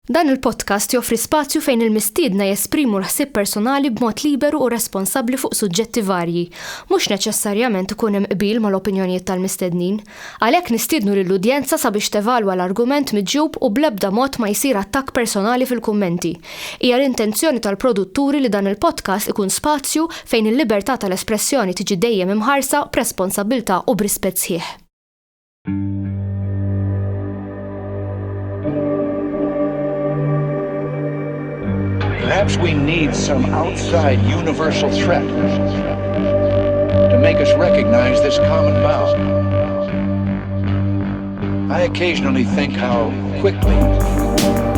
Dan il-podcast joffri spazju fejn il-mistiedna jesprimu l-ħsieb personali b'mod liberu u responsabbli fuq suġġetti varji, mhux neċessarjament ikun hemm qbil mal-opinjonijiet tal-mistednin. Għalhekk nistiednu lill-udjenza sabiex tevalwa l-argument miġjub u bl-ebda mod ma jsir attakk personali fil-kummenti. Hija l-intenzjoni tal-produtturi li dan il-podcast ikun spazju fejn il-libertà tal-espressjoni tiġi dejjem imħarsa b'responsabbiltà u b'rispett sħiħ. Perhaps we need some outside universal threat to make us recognize this common bound. I occasionally think how quickly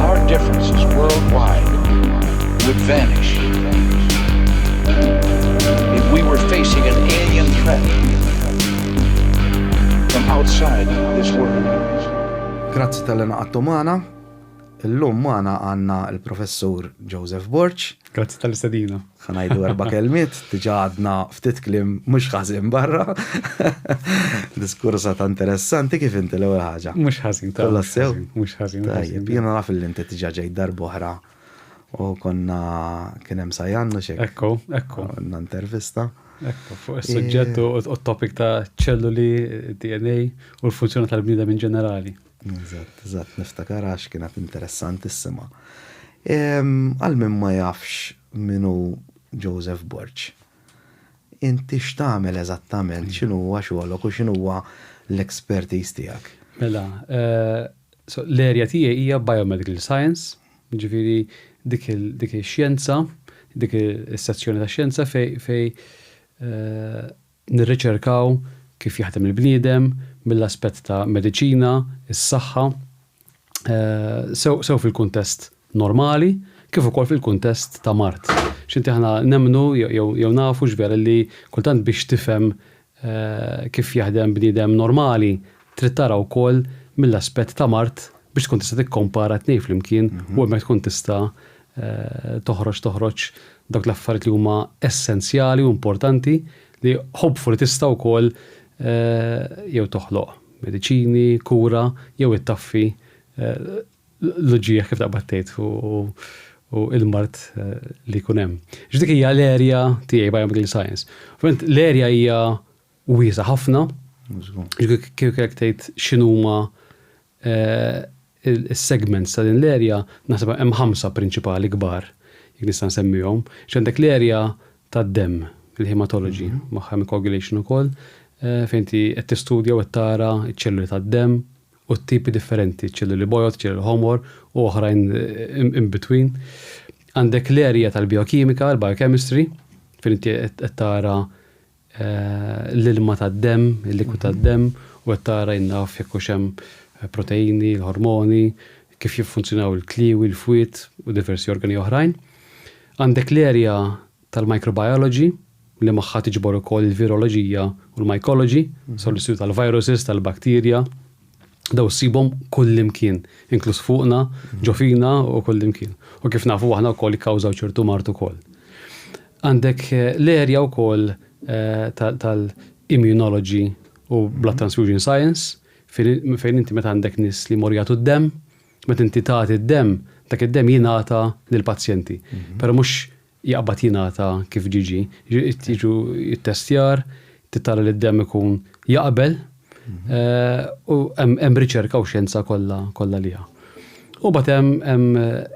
our differences worldwide would vanish if we were facing an alien threat from outside this world. Grazzi tal-inqattu magħna. Illum magħna għandna il-professur Joseph Borch. Grazzi tal-istedina. Ħanajdu 4 kelmiet, diġà għadna ftit kliem mhux ħażin barra. Diskursa ta' interessanti kif inti l-ewwel ħaġa. Mhux ħażin ta' Kollha sew? Mhux ħażin. Tajjeb, jiena naf li inti diġà ġej darba oħra u konna kien hemm sajjannu xejn. Ekku. Għandna intervista. Ekku, fuq is-suġġett u t-topic ta' ċelluli, DNA u l-funzjoni tal-bniedem in ġenerali. Eżatt, niftakar għax kienet interessantissima. Għal min ma jafx minu Joseph Borch. Inti x'tagħmel eżattament, x'inhu huwa xogħolok u x'inhu huwa l-expertise tiegħek? Mela, l-erja tiegħi hija biomedical science, ġifieri dik ix-xjenza, dik is-sezzjoni ta' xjenza fej nirriċerkaw kif jaħdem il-bniedem mill-aspett ta' mediċina, is-saħħa, sew fil-kuntest normali, kif ukoll fil-kuntest ta' mart. X'inti aħna nemmnu jew nafu x'vera li kultant biex tifhem kif jaħdem bniedem normali, trid tara wkoll mill-aspett ta' mart biex tkun tista' tikkompara tnejn flimkien u hemmhekk tkun tista' toħroġ dawk l-affarijiet li huma essenzjali u importanti li hopefully tista' wkoll jew toħloq mediċini, kura, jew ittaffi l-ġieħ kif taqbattejt u il-mart li jkun hemm. Ġdik hija l-erja tiegħi biomedical science. L-erja hija wiesa ħafna. Kif tgħid x'inhuma is-segments ta' din l-erja, naħseb hemm 5 prinċipali kbar jekk nista' nsemmihom. X'għandek l-erja tad-demm, il-hematology, magħha coagulation ukoll, fejn ti qed tistudja u qed tara ċ-ċelluli tad-demm u t-tipi differenti, ċelluli bojot, ċelluli homor u oħrajn in between. Għandek l-erja tal-biokimika, l-biochemistry, fejn ti qed tara l-ilma tad-demm, il-likwid tad-demm u qed tara jnaf jekk hux hemm proteini, l-hormoni, kif jiffunzjonaw il-kliwi, il-fwiet u diversi organi oħrajn. Għandek l-erja tal-microbiology, li magħha tiġbor ukoll il-viroloġija u l-mycology, so l-istudju tal-viruses, tal-bakterja, daw ssibhom kullimkien, inkluż fuqna, ġofina u kullimkien. U kif nafu aħna wkoll ikkawżaw ċertu mart ukoll. Għandek l-erja wkoll tal-immunology u blood transfusion science, fejn inti meta għandek nies li morjatu d-demm, meta inti tagħti d-demm, dak id-demm jingħata lill-pazjenti. Però mhux jaqbad jingħata kif ġiġi. Jiġu jittestjar, titara li d-demm ikun jaqbel u hemm riċerka u xjenza kollha liha. U bagħad hemm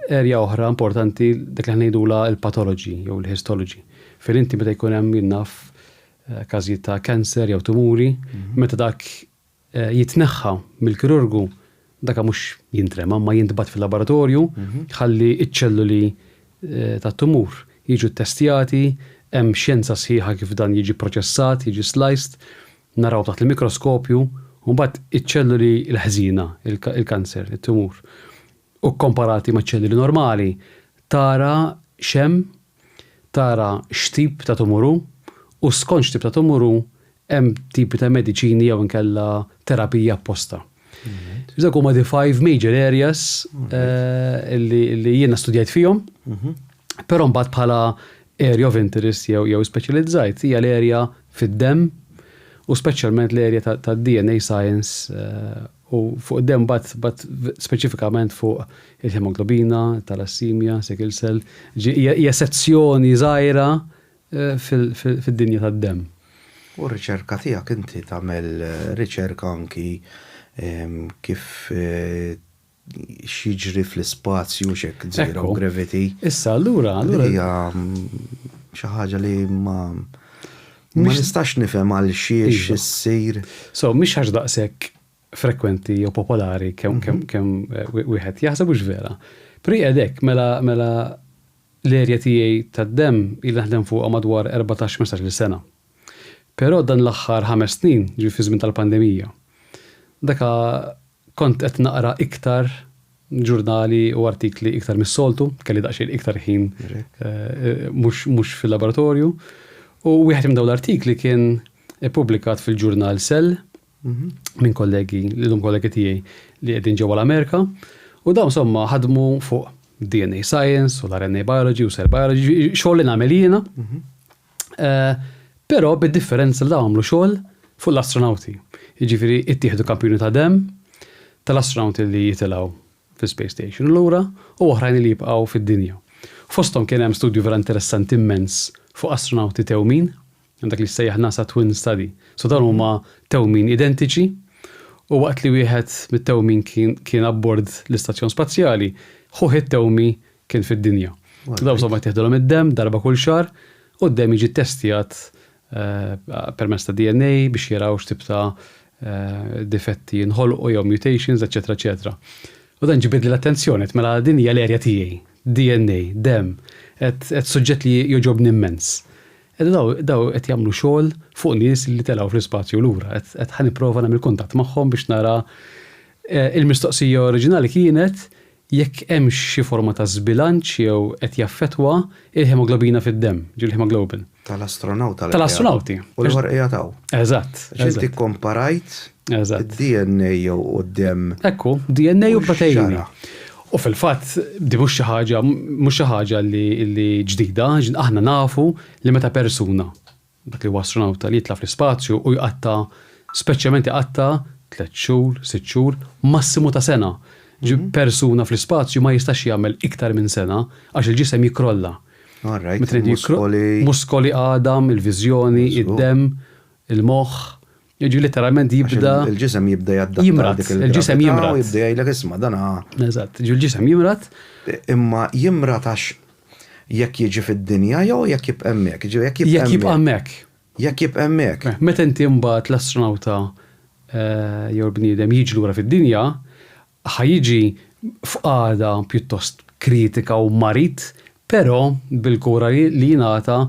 erja oħra importanti dak li ngħidula l-pathology jew l-histology. Fejn inti meta jkun hemm jinnaf każijiet ta' kanser jew tumuri, meta dak jitneħħa mill-kirurgu dak mhux jintrema ma jintbagħat fil-laboratorju, ħalli iċ-ċelluli tat-tumur jiġu testjati, hemm xjenza sħiħa kif dan jiġi proċessat, jiġi sliced, naraw taħt il-mikroskopju, u mbagħad iċ-ċelluli l-ħżina, il-kanser, it-tumur. U komparati ma' ċelluli normali, tara x'hemm, tara x'tip ta' tumuru, u skont x'tip ta' tumuru hemm tipi ta' mediċini jew inkella terapija apposta. Dak huma the 5 major areas li jiena studjajt fihom. Però mbagħad bħala area of interest jew speċjalizzajt hija l-erja fid-demm u speċjalment l-erja tad-DNA science U fuq dem bat speċifikament fuq il-hemoglobina, talassimia, sickle cell, hija sezzjoni żgħira fid-dinja tad-dem. U r-riċerka tiegħek inti tagħmel riċerka anki kif xiġri fl-ispazju xek zero gravity. Issa, allura. Hija xi ħaġa li ma nistax nifhem għal xiex issir. So, mhix ħaġa daqshekk frekwenti u popolari kemm wieħed jaħseb hux vera. Pri hekk mela l-erja tiegħi tad-dem il naħdem fuqha madwar 14-15 sena. Però dan l-aħħar 5 snin ġi fi żmien tal-pandemija. Daka kont qed naqra iktar ġurnali u artikli iktar mis-soltu, kelli daqsxejn iktar ħin mhux fil-laboratorju. U wieħed minn dawn l-artikli kien ippubblikat fil-ġurnal Cell minn kollegi tiegħi li qegħdin ġewwa l-Amerika. U dawn insomma ħadmu fuq DNA Science u l-RNA Biology u Cell Biology, xogħol li nagħmel jiena. Però bid-differenza li dawn għamlu xogħol fuq l-astronauti. Jiġifieri ittieħdu kampjuni ta' dem tal-astronauti li jitilgħu fil-Space Station lura u oħrajn li jibqgħu fid-dinja. Fosthom kien hemm studju vera interessanti immens fuq astronauti tewmin, dak li sejjaħ NASA Twin Study. So dawn huma tewmin identiċi u waqt li wieħed mit-tewmin kien abbord l-istazzjon spazjali, ħuħ it-tewmi kien fid-dinja. Dawn insomma jtieħdulhom id-dem darba kull xahar u d-dem jiġi ttestjat permezz ta' DNA biex jaraw x'tib ta' difetti nħolqu jew mutations, eċetera, eċetera. U dan ġibed li l-attenzjoni mela din hija l-erja tiegħi, DNA, dem, qed suġġett li joġobni immens. Daw qed jagħmlu xogħol fuq nies li telgħu fl-ispazju lura, qed ħanipprova nagħmel kuntatt magħhom biex nara il-mistoqsija oriġinali kienet jekk hemm xi forma ta' żbilanċ jew qed jaffettwa il-hemoglobina fid-dem, il-hemoglobin. Tal-astronauti. U l-ħorqija taw. Eżatt. Inti komparajt id-DNA jew d-dem. Ekku, DNA u proteini. U fil-fatt di mhux xi ħaġa li ġdida, aħna nafu li meta persuna dak li huwa astronauta li jitla fl-ispazju u jqatta speċjalment jqatta 3 xhur, 6 xhur, massimu ta' sena. Persuna fl-ispazju ma jistax jagħmel iktar minn sena għax il-ġisem jikrolla. Muskoli għadam, il-viżjoni, id-dem, il-moħħ. Jiġu literalment jibda. Il-ġisem jibda jaddatta. Jimrat. Il-ġisem jimrat. Jibda jgħidlek isma' dana. Eżatt. Il-ġisem jimrat. Imma jimrat għax jekk jiġi fid-dinja jew jekk jibqa' hemmhekk. Jekk jibqa' hemmhekk. Jekk jibqa' hemmhekk. Meta inti mbagħad l-astronauta jew l-bniedem jiġi lura fid-dinja, ħajjiġi f'qagħda pjuttost kritika u marit, però bil-kura li jingħata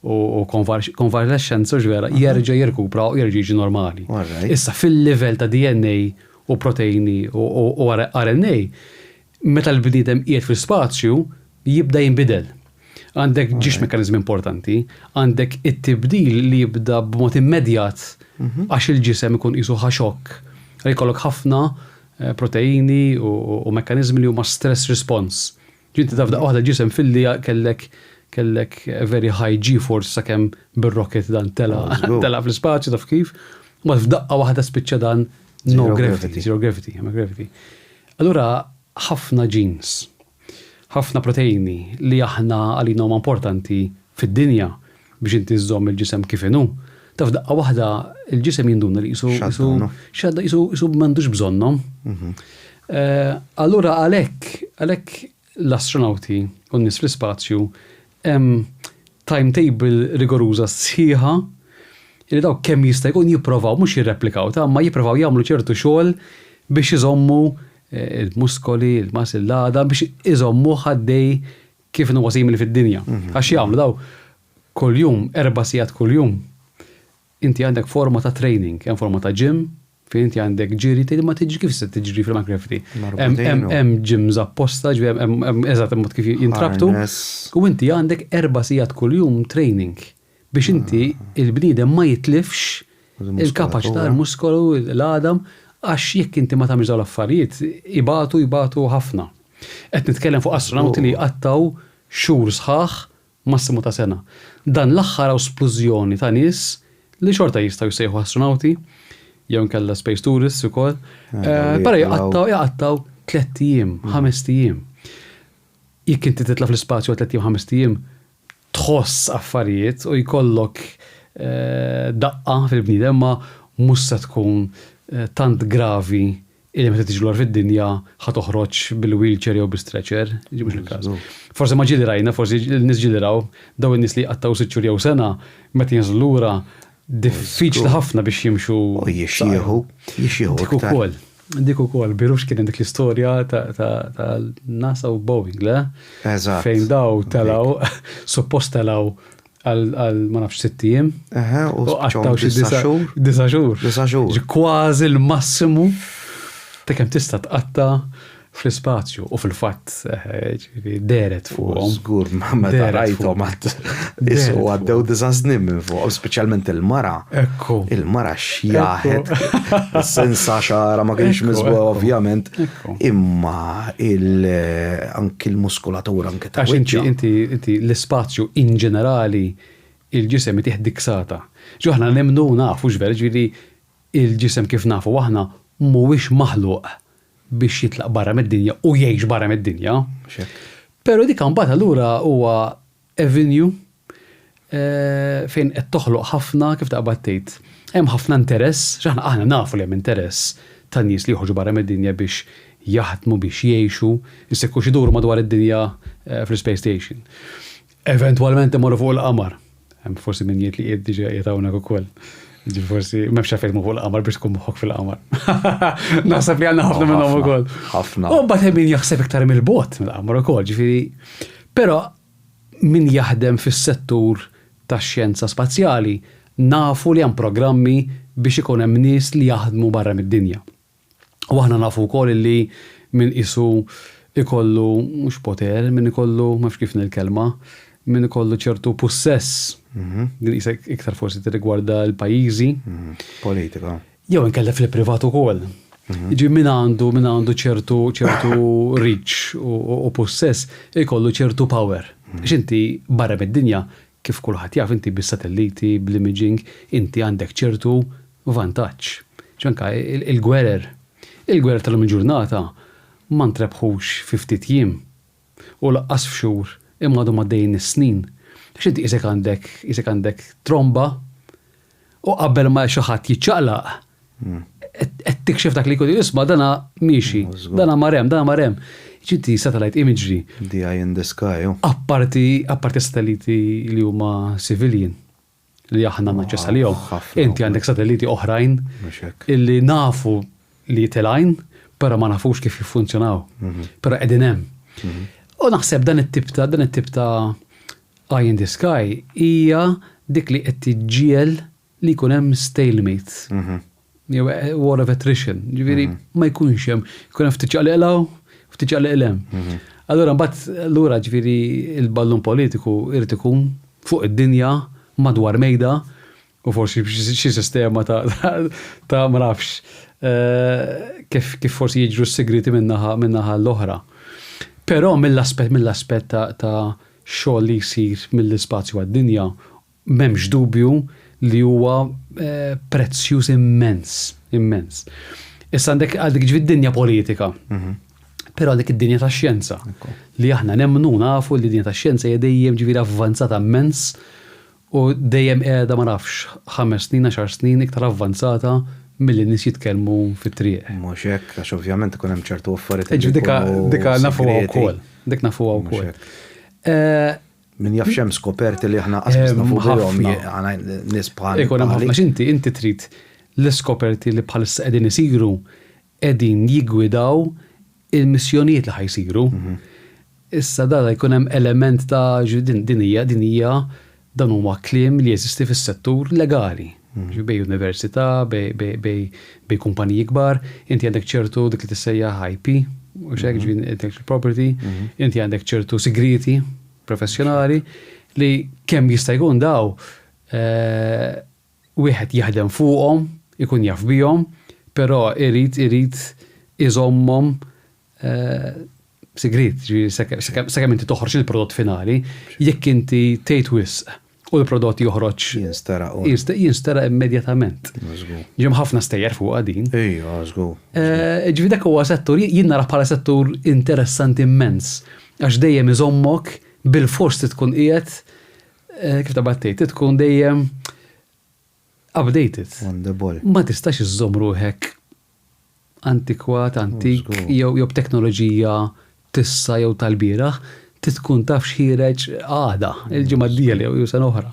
u konvalescenza ġvera jerġa' jirkupra u jerġa' jiġi normali. Issa fil-livell ta' DNA u proteini u RNA, meta l-bniedem qiegħed fil-spazju jibda jinbidel. Għandek ġiex mekkaniżmi importanti, għandek it-tibdil li jibda b'mod immedjat għax il-ġisem ikun qisu ħaxok. Jkollok ħafna proteini u mekkaniżmi li huma stress response. Ġinti tafda waħda ġisem fil-li kellek very high G-force sakemm bir-rocket dan tela fl-ispazju taf kif, ma f'daqqa waħda spiċċa dan zero gravity. Allura ħafna genes, ħafna proteini li aħna għalina huma importanti fid-dinja biex inti żżomm il-ġisem kif inhu. Taf daqqa waħda il-ġisem jinduna li jisu m'għandux bżonnhom. Allura għalhekk l-astronauti u n-nies fl-ispazju hemm timetable rigoruża sħiħa li daw kemm jista' jkun jipprovaw mhux jirreplikaw ma jipprovaw jagħmlu ċertu xogħol biex iżommu il-muskoli, il-muscle l-għada biex iżommu ħaddej kif huwa simili fid-dinja. Għax jagħmlu daw kuljum 4 sigħat kuljum. Inti għandek forma ta' training, hemm forma ta' gym, fejn inti għandek ġiri tgħid ma tiġri kif se tiġri fil-microgravity. Hemm gyms apposta, hemm eżatt mod kif jintrabtu. U inti għandek 4 sigħat kuljum training biex inti il-bniedem ma jitlifx il-kapaċità l-muskolu l-għadam għax jekk inti ma tagħmilx dawn l-affarijiet ibatu ħafna. Qed nitkellem fuq astronauti li qattaw xhur sħaħ massimu ta' sena. Dan l-aħħar esplużjoni ta' nies li xorta jistgħu jsejħu astronauti jew nkella Space Tourists ukoll. Però jaqattaw 3 ijiem, 5 ijiem. Jekk inti titla fl-ispazju 3 ijiem, 5 ijiem, tħoss affarijiet u jkollok daqqa fil-bniedem ma mhux se tkun tant gravi illi meta tiġi lor fid-dinja ħatoħroġ bil-wheelchair jew bi-stretcher, mhux il-każ. Forsi ma ġieli rajna, forsi n-nies ġieli raw, daw in-nies li qattaw 6 xhur jew sena, meta jinżlu lura diffiċli ħafna biex jimxu. Jixxieħu iktar. Dik ukoll birux kien dik l-istorja ta' NASA u Boeing, le? Eżatt. Fejn daw telaw, suppost telaw għal ma nafx 6 ijiem. U qattaw xi 9 xhur. Kważi l-massimu ta' kemm tista' tqatta fl-ispazju u fil-fatt deret fuqhom. Żgur meta rajthom issu għaddew 9 snin minn fuq, speċjalment il-mara. Ekku. Il-mara xjaħet. Is-sensa xara ma kienx miżbuha ovvjament, imma anki l-muskulatura anke ta' wiċċa. Inti l-ispazju in ġenerali il-ġisem itih diksata. Ġu aħna nemnu nafu x'ver, ġifieri il-ġisem kif nafu aħna mhuwiex maħluq biex jitlaq barra mid-dinja u jgħix barra mid-dinja. Però dik mbagħad allura huwa avenue fejn qed toħloq ħafna kif taqbad tgħid. Hemm ħafna interess, aħna nafu li hemm interess ta' nies li joħorġu barra mid-dinja biex jaħdmu biex jgħixu, jissekku xi duru madwar id-dinja fl-Space Station. Eventwalment imorru fuq il-qamar. Hemm forsi min jgħid li qiegħed diġà qiegħed hawnhekk ukoll. Forsi m'hemmx fejn fuq il-qamar biex tkun moħħok fil-qamar. Naħseb li għandna ħafna minnhom ukoll. Ħafna. U mbagħad hemm min jaħseb iktar mill-bot mill-qamar ukoll, ġifieri. Però min jaħdem fis-settur tax-xjenza spazjali nafu li hemm programmi biex ikun hemm nies li jaħdmu barra mid-dinja. U aħna nafu wkoll li min isu ikollu mhux poter, min ikollu ma fx kif nil-kelma, min ikollu ċertu possess. Din isek iktar forsi tirrigwarda l-pajjiżi. Politika. Jew inkella fil-privat ukoll. Jiġi min għandu ċertu reach u possess ikollu ċertu power. X'inti barra mid-dinja kif kulħadd jaf inti bis-satelliti, bl-imaging, inti għandek ċertu vantaġġ. Ċanka il-gwerer tal-lum il-ġurnata ma ntrebħux 50 jiem u laqqas f'xhur imma għadhom għaddejjin is-snin. X'inti isek għandek tromba u qabel ma xi ħadd jiċċaqlaq qed tikxef dak li jkun isma' dana miexi, dana marem. X'inti satellite imagery. The eye in the sky. Apparti satelliti li huma civilian li aħna naċċess għalihom. Inti għandek satelliti oħrajn illi nafu li telajn, però ma nafux kif jiffunzjonaw. Però qegħdin hemm. U naħseb dan it-tip ta' eye in the sky hija dik li qed tiġġiel li jkun hemm stalemate. War of attrition. Ġifieri ma jkunx hemm, jkun hemm ftit ċaqliqlaw, ftit ċaqliqlem. Allura mbagħad lura ġifieri il-ballun politiku irid ikun fuq id-dinja madwar mejda u forsi xi sistema ta' ma nafx kif forsi jiġru s-segreti minnaħa l-oħra. Però mill-aspett ta' xogħol li jsir mill-ispazju għad-dinja m'hemmx dubju li huwa prezzjuż immens. Issa għandek ġifieri d-dinja politika. Però għandek id-dinja tax-xjenza. Li aħna nemmnu nafu li d-dinja tax-xjenza hija dejjem ġifieri avvanzata immens u dejjem qiegħda ma nafx 5 snin, 10 snin iktar avvanzata milli nies jitkellmu fit-triq. Mhux hekk għax ovvjament ikun hemm ċertu affarijiet. Dika nafuha wkoll. Dik nafuha wkoll. Min jaf xem skoperti li aħna qasbis nafuhom nies bħal. Ikun hemm ħafna inti trid l-iskoperti li bħalissa qegħdin isiru qegħdin jiggwidaw il-missjonijiet li ħajsiru. Issa dada jkun hemm element ta' din hija dan huma kliem li jeżisti fis-settur legali. Bej università, bej kumpaniji kbar, inti għandek ċertu dik li tissejjaħ IP, u xek intellectual property, inti għandek ċertu segreti professjonali li kemm jista' jkun daw wieħed jaħdem fuqhom, ikun jaf bihom, però irid iżommhom segret, sakemm inti toħroġ il-prodott finali, jekk inti tgħid wisq u l-prodott joħroġ jinstera immedjatament. Ġem ħafna stejjer fuq għadin. Ejja, żgur. Ġifi dak huwa settur, jien nara bħala settur interessanti immens, għax dejjem iżommok bil-fors tkun qiegħed kif tabattejt, tkun dejjem updated. On the ball. Ma tistax iżomm ruħek antikwat, antik, jew b'teknoloġija tissa jew tal-bieraħ, tkun taf x'ħireġ għada, il-ġimgħa d-dieħla jew sena oħra.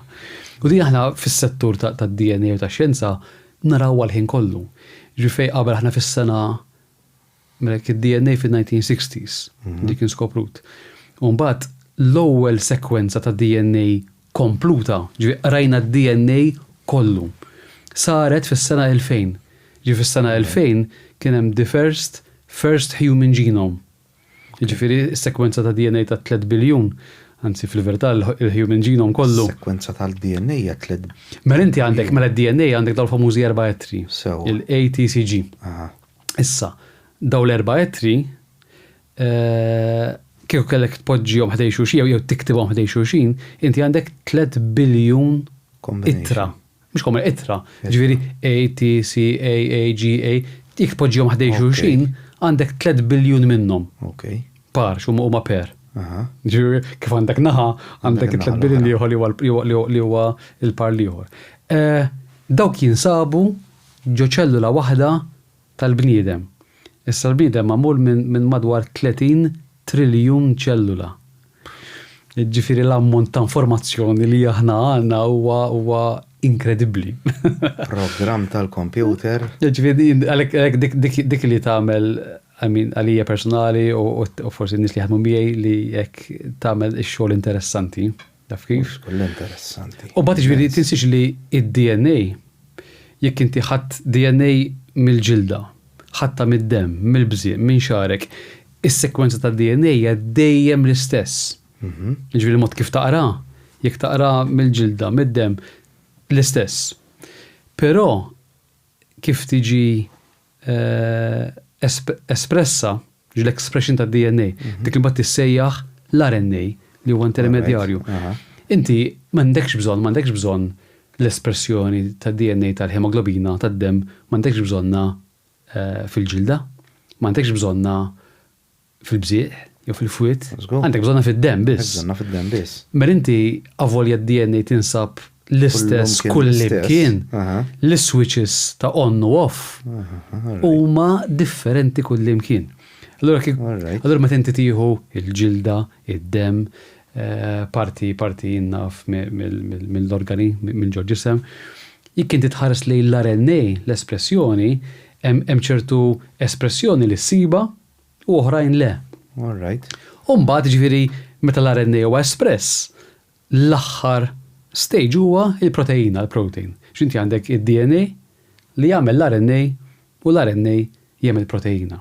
U din aħna fis-settur tad-DNA u tax-xjenza naraw għal-ħin kollu. Ġifej qabel aħna fis-sena id-DNA fin-1960s, dik kien skoprut. U mbagħad l-ewwel sekwenza ta' DNA kompluta, rajna d-DNA kollu. Saret fis-sena 2000. Fis-sena 2000 kien hemm the first human genome. Ġifieri s-sekwenza ta' DNA ta' 3 biljun, anzi fil-verità il-human genome kollu. Sekwenza tal-DNA hija 3. Mela inti għandek d-DNA għandek dawl famużi 4 ettri, il-ATCG. Issa, daw l-4 ettri kieku kellek tpoġġihom ħdej xulxin jew tiktibhom ħdej xulxin, inti għandek 3 biljun ittra. Mhux komuni ittra. Ġifieri ATCAAGA, jekk tpoġġihom ħdej xulxin, għandek 3 biljun minnhom. Par, huma per. Kif għandek naħa, għandek 3 biljun li huwa il-par liħor. Dawk jinsabu ġo ċellula waħda tal-bniedem. Issa l-bniedem magħmul minn madwar 30 triljun ċellula. Ġifieri l-ammont ta' informazzjoni li aħna għandna huwa inkredibbli. Programm tal-computer. Ġifieri għalhekk dik li tagħmel għalija personali u forsi n-nies li ħadmu miegħi li jekk tagħmel ix-xogħol interessanti. Taf kif? Kull interessanti. U bagħad ġifieri tinsix li id-DNA jekk inti ħadd DNA mill-ġilda, ħadta mid-demm, mill-bżieq, minn xarek, is-sekwenza tad-DNA hija dejjem l-istess. Ġifieri mod kif taqra, jekk taqra mill-ġilda, mid-demm, l-istess. Però kif tiġi espressa, l-expression ta' DNA, dik li mbagħad tissejjaħ l-RNA li huwa intermedjarju. Inti m'għandekx bżonn l-espressjoni ta' DNA tal-hemoglobina tad-demm, m'għandekx bżonna fil-ġilda, m'għandekx bżonna fil-bżieq jew fil-fwiet, għandek bżonna fid-demm biss. Mer inti avolja d-DNA tinsab l-istess kull imkien, l-switches ta' on u off huma differenti kull imkien. Allura meta inti tieħu il-ġilda, id-demm, parti innaf mill-organi, mill-ġisem, jekk inti tħares lejn l-RNA, l-espressjoni, hemm ċertu espressjoni li ssiba u oħrajn le. U mbagħad ġifieri meta l-RNA huwa espress, l-aħħar stage huwa il-proteina, il-protein. X'inti għandek id-DNA li jagħmel l-RNA u l-RNA jagħmel proteina.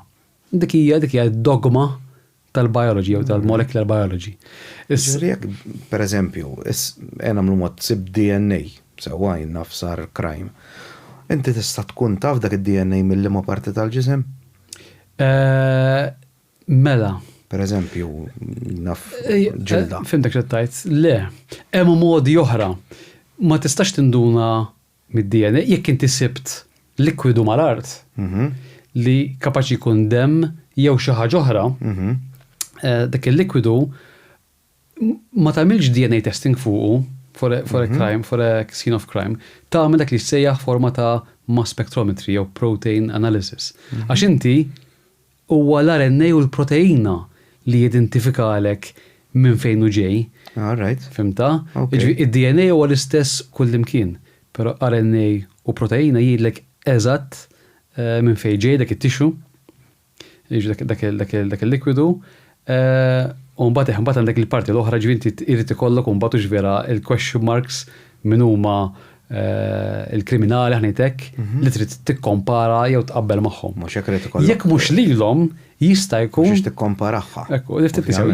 Dik hija dogma tal-biology jew tal-molecular biology. Ġifieri pereżempju, nagħmlu mod sib DNA sewwa naf sar crime. Inti tista' tkun taf dak id-DNA mill-liema parti tal-ġisem? Mela. Per eżempju, naf ġilda. Fimtek xettajt, le. Hemm modi oħra. Ma tistax tinduna mid-DNA jekk inti sibt likwidu mal-art li kapaċi jkun demm jew xi ħaġa oħra, dak il-likwidu ma tagħmilx DNA testing fuqu for a crime, for a scene of crime, tagħmel dak li jsejjaħ forma ta' mass spectrometry jew protein analysis. Għax inti huwa l-RNA u l-proteina li jidentifikalek minn fejn hu ġej. Fimta? Id-DNA huwa l-istess kull imkien, però RNA u proteina jgħidlek eżatt minn fejn ġej dak it-tixu, dak il-likwidu, u mbagħad għandek il-parti l-oħra ġivinti irid ikollok u mbagħad vera il-question marks min huma il-kriminali ħnejtek li trid tikkompara jew tqabbel magħhom. Jekk mhux lilhom jista' jkun biex tikkomparaħħa.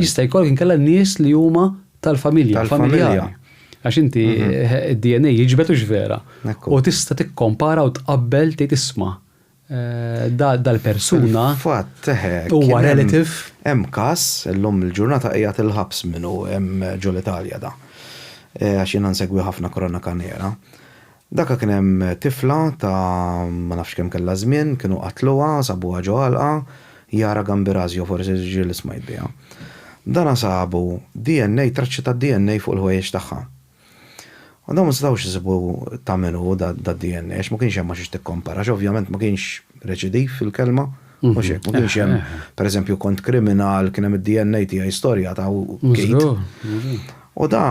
Jista' jkollok inkella nies li huma tal-familja, familjari. Għax inti id-DNA jiġbed u vera. U tista' tikkompara u tqabbel tgħid isma' dal-persuna huwa relative. Hemm każ illum il-ġurnata qiegħed il-ħabs minnu hemm ġol Italja da. għax jiena nsegwi ħafna Korona Kanera. Daka kien hemm tifla ta' ma nafx kemm kellha żmien, kienu qatluha, sabuha ġo ħalqa, Jara Gambirazio forsi ġiel smajt biha. Dana sabu DNA, traċċi ta' DNA fuq il-ħwejjeġ tagħha. U dawn ma stawx isibu ta' minnu da' DNA, ma kienx hemm ma xiex tikkompara, ovvjament ma kienx reċidiv fil-kelma, u xek, ma kienx hemm, pereżempju kont kriminal, kien hemm id-DNA tiegħi storja ta' Kate. U da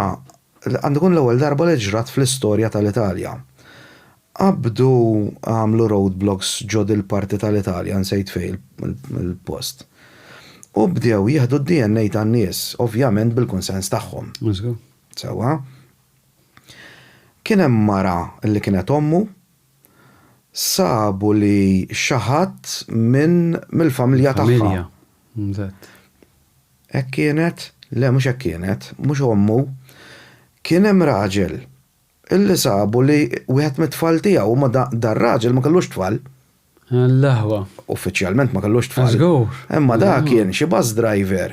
għandu kun l-ewwel darba li ġrat fl-istorja tal-Italja. Qabdu għamlu roadblocks ġod il-parti tal-Italja, nsejt fej il-post. U bdew jieħdu d-DNA tan-nies, ovvjament bil-konsens tagħhom. Sewa. Kien hemm mara li kienet ommu, sabu li xaħat mill-familja tagħha. Hekk kienet, le mhux hekk kienet, mhux ommu, kien hemm raġel illi sabu li wieħed mit-tfal tiegħu ma dar raġel ma kellux tfal. L-laħwa. Uffiċjalment ma kellux tfal. Imma da kien xi bus driver.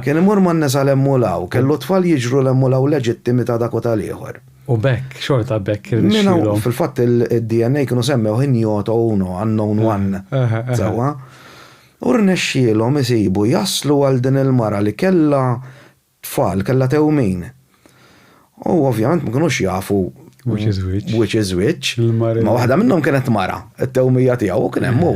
Kien imur man nisa l-emmulaw, kellu tfal jiġru l-emmulaw leġittimi ta' dak u tal-ieħor. U bekk, xorta bekk. Minna fil-fatt il-DNA kienu semmew Ignoto uno, unknown one. Sewa. U rnexxielhom isibu jaslu għal din il-mara li kellha tfal, kellha tewmin. U ovvjament ma kinux jafu which is which. Ma waħda minnhom kienet mara, it-tewmija tiegħu kien hemm hu.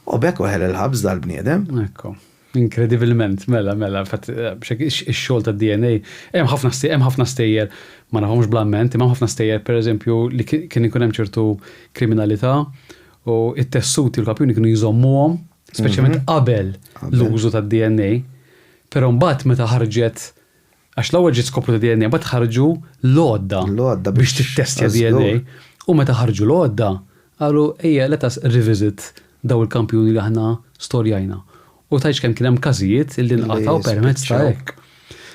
U bekk weħel il-ħabs dal-bniedem. Ekku. Inkredibilment, mela, ix-xogħol tad-DNA. Hemm ħafna stejjer ma nafhomx blamment, hemm ħafna stejjer pereżempju li kien ikun hemm ċertu kriminalità u it-tessuti u l-kapjuni kienu jżommuhom, speċjalment qabel l-użu tad-DNA, però mbagħad meta ħarġet għax l-ewwel ġiet skopru ta' DNA, mbagħad ħarġu l-għodda biex tittestja DNA u meta ħarġu l-għodda qalu ejja let us revisit daw il-kampjuni li aħna storjajna. U tajx kemm kien hemm każijiet illi nqataw permezz ta' hekk.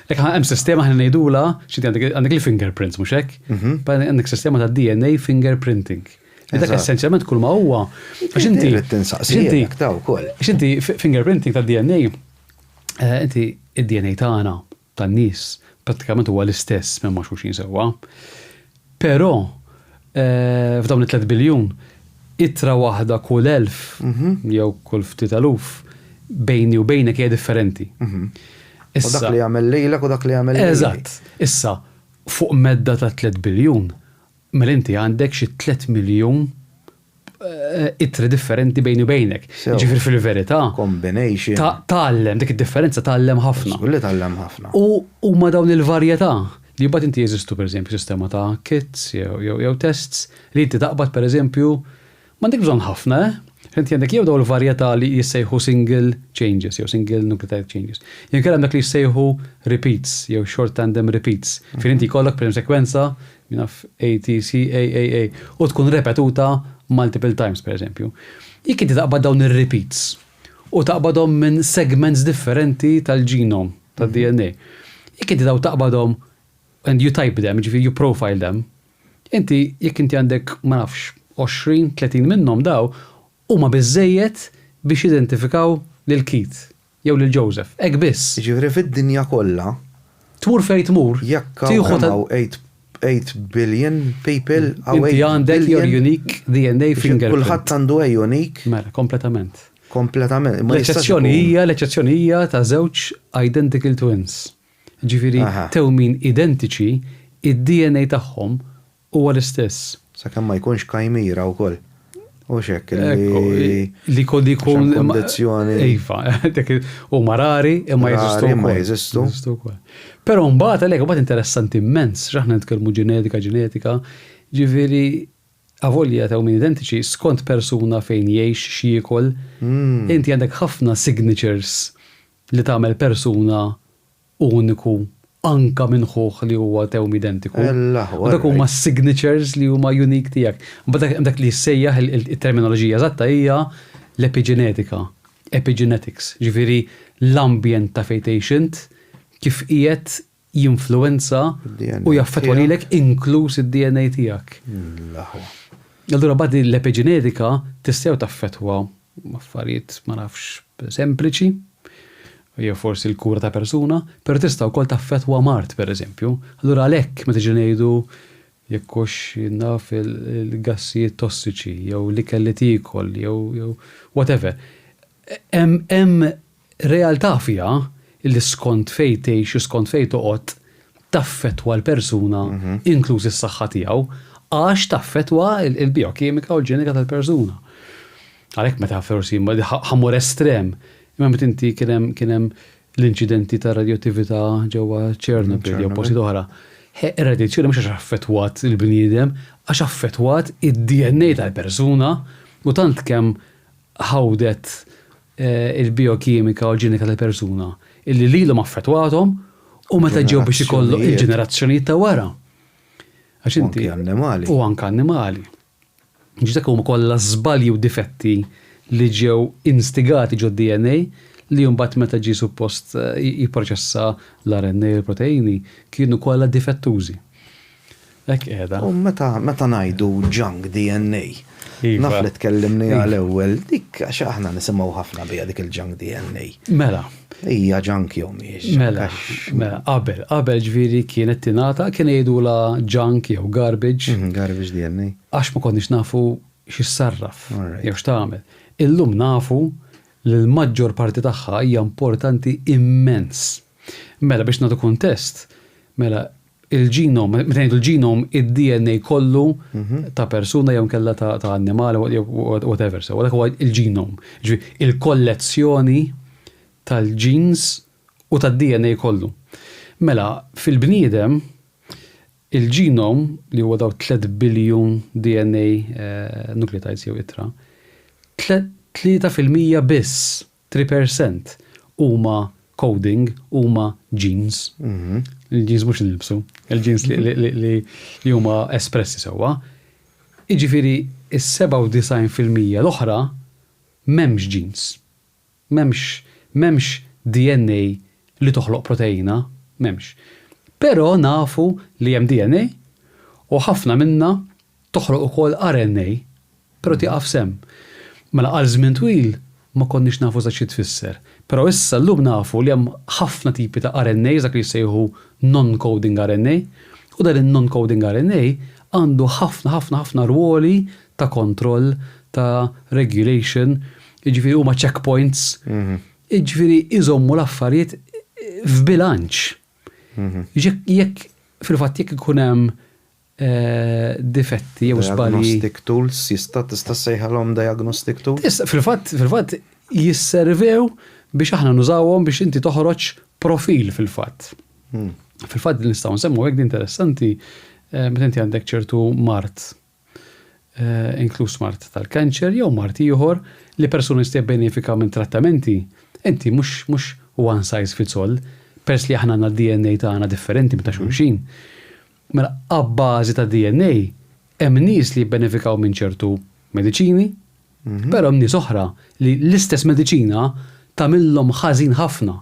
Hekk hemm sistema aħna ngħidula x'inti għandek il-fingerprints mhux hekk? Għandek sistema ta' DNA fingerprinting. Dak essenzjalment kull ma huwa għax inti fingerprinting ta' DNA inti id-DNA tagħna tan-nies prattikament huwa l-istess minn ma xulxin sewwa. Però f'dawn it-3 biljun ittra waħda kull 1000 jew kull ftit eluf bejni u bejnek hija differenti. U dak li jagħmel lejlek u dak li jagħmel lejlek. Eżatt. Issa fuq medda ta' 3 biljun mela inti għandek xi 3 miljun itri differenti bejni u bejnek. Ġifir fil-verità. Combination. Tallem, dik id-differenza tallem ħafna. Kulli tallem ħafna. U ma dawn il-varjetà li jibgħat inti jeżistu pereżempju sistema ta' kits jew tests li inti taqbad pereżempju m'għandek bżonn ħafna, inti għandek jew daw il-varjetà li jissejħu single changes jew single nucleotide changes. Jew kellha għandek li jissejħu repeats jew short tandem repeats. Fejn inti jkollok per sekwenza naf ATCAAA u tkun repetuta multiple times, per eżempju. Jekk inti taqbad dawn ir-repeats u taqbadhom minn segments differenti tal-ġinom, tad-DNA. Jekk inti daw taqbadhom and you type them, you profile them, inti jekk inti għandek ma nafx 20-30 minnhom daw huma biżejjed biex identifikaw lil Keith jew lil Joseph. Hekk biss. Jiġifieri fid-dinja kollha. Tmur fejn tmur. Jekk hawn 8 billion people away. Inti għandek your unique DNA fingerprint. Kulħadd għandu unique. Mela, kompletament. L-eċċezzjoni hija ta' żewġ identical twins. Ġifieri tewmin identiċi, id-DNA tagħhom huwa l-istess. Sakemm ma jkunx kajmira wkoll. U xekk li kolli jkun kondizzjoni. Iva, u marari imma jeżistu. Però mbagħad għalhekk mbagħad interessanti immens, x'aħna nitkellmu ġenetika, ġifieri avolja ta' min identiċi skont persuna fejn jgħix xi jiekol, inti għandek ħafna signatures li tagħmel persuna uniku anka minn ħuħ li huwa tewm identiku. Dak huma signatures li huma unique tiegħek. Mbagħad dak li jsejjaħ it-terminoloġija eżatta hija l-epigenetika, epigenetics, ġifieri l-ambjent ta' fejn tgħix kif qiegħed jinfluwenza u jaffettwa lilek inkluż id-DNA tiegħek. Allura bad l-epigenetika tistgħu taffettwa affarijiet ma nafx sempliċi jew forsi l-kura ta' persuna, per tista' wkoll taffettwa mart pereżempju. Allura għalhekk meta ġi ngħidu jekkux naf il-gassijiet tossiċi, jew l-ikel li tiekol, jew whatever. Hemm realtà fiha li skont fejn tgħix u skont fejn toqgħod taffettwa l-persuna, inkluż is-saħħa tiegħu, għax taffettwa il-biokimika u l-ġenika tal-persuna. Għalhekk meta forsi ħammur estrem, imma meta inti kien hemm l-inċidenti ta' radioattività ġewwa Chernobyl jew postijiet oħra. Ir-radjazzjoni mhux għax affettwat il-bniedem, għax affettwat id-DNA tal-persuna u tant kemm ħawdet il-biokimika u l-ġenika tal-persuna illi lilhom affettwathom u meta ġew biex ikollu il-ġenerazzjonijiet ta' wara. Għax inti u anke annimali. Ġitek huma kollha żbalji u difetti li ġew instigati ġo DNA li mbagħad meta ġie suppost jipproċessa l-RNA u l-proteini kienu kollha difettużi. Hekk qiegħda. U meta ngħidu junk DNA. Naf li tkellimni għal-ewwel dik għax aħna nisimgħu ħafna bija dik il-junk DNA. Mela. Hija junk jew mhijiex. Mela, qabel ġifieri kienet tingħata kien jgħidula junk jew garbage. Garbage DNA. Għax ma konniex nafu x'issarraf jew x'tagħmel. Illum nafu li l-maġġor parti tagħha hija importanti immens. Mela biex nagħtu kuntest, mela il-ġinom, meta ngħidu l-ġinom id-DNA kollu ta' persuna jew kellha ta' annimali whatever, so dak huwa il-ġinom. Il-kollezzjoni tal-genes u tad-DNA kollu. Mela fil-bniedem il-ġinom li huwa daw 3 biljun DNA nucleotides jew itra, 3% biss, 3% huma coding, huma genes. Il-genes mhux nilbsu, il-genes li huma espressi sewwa. Jiġifieri is-97% l-oħra m'hemmx genes. M'hemmx DNA li toħloq proteina, m'hemmx. Però nafu li hemm DNA u ħafna minna toħloq ukoll RNA, però tieqaf sem. Mela għal żmien twil ma konniex nafu xi tfisser. Però issa llum nafu li hemm ħafna tipi ta' RNA dak li jsejħu non-coding RNA u dan il-non-coding RNA għandu ħafna ruoli ta' kontroll, ta' regulation, jiġifieri huma checkpoints, jiġifieri iżommu l-affarijiet f'bilanċ. Jekk fil-fatt jekk ikun hemm difetti jew żbalji. Diagnostic tools tista' sejħalhom diagnostic tools? Fil-fatt jisservew biex aħna nużawhom biex inti toħroġ profil fil-fatt. Fil-fatt nistgħu nsemmu hekk interessanti meta inti għandek ċertu mart, inkluż mart tal-kanċer jew mart ieħor li persuni jista' jibbenefika minn trattamenti. Inti mhux one size fits all, pers li aħna għandna DNA tagħna differenti minn ta' xulxin. Mela abbażi ta' DNA hemm nies li jibbenefikaw minn ċertu mediċini, però hemm nies oħra li l-istess mediċina tagħmilhom ħażin ħafna.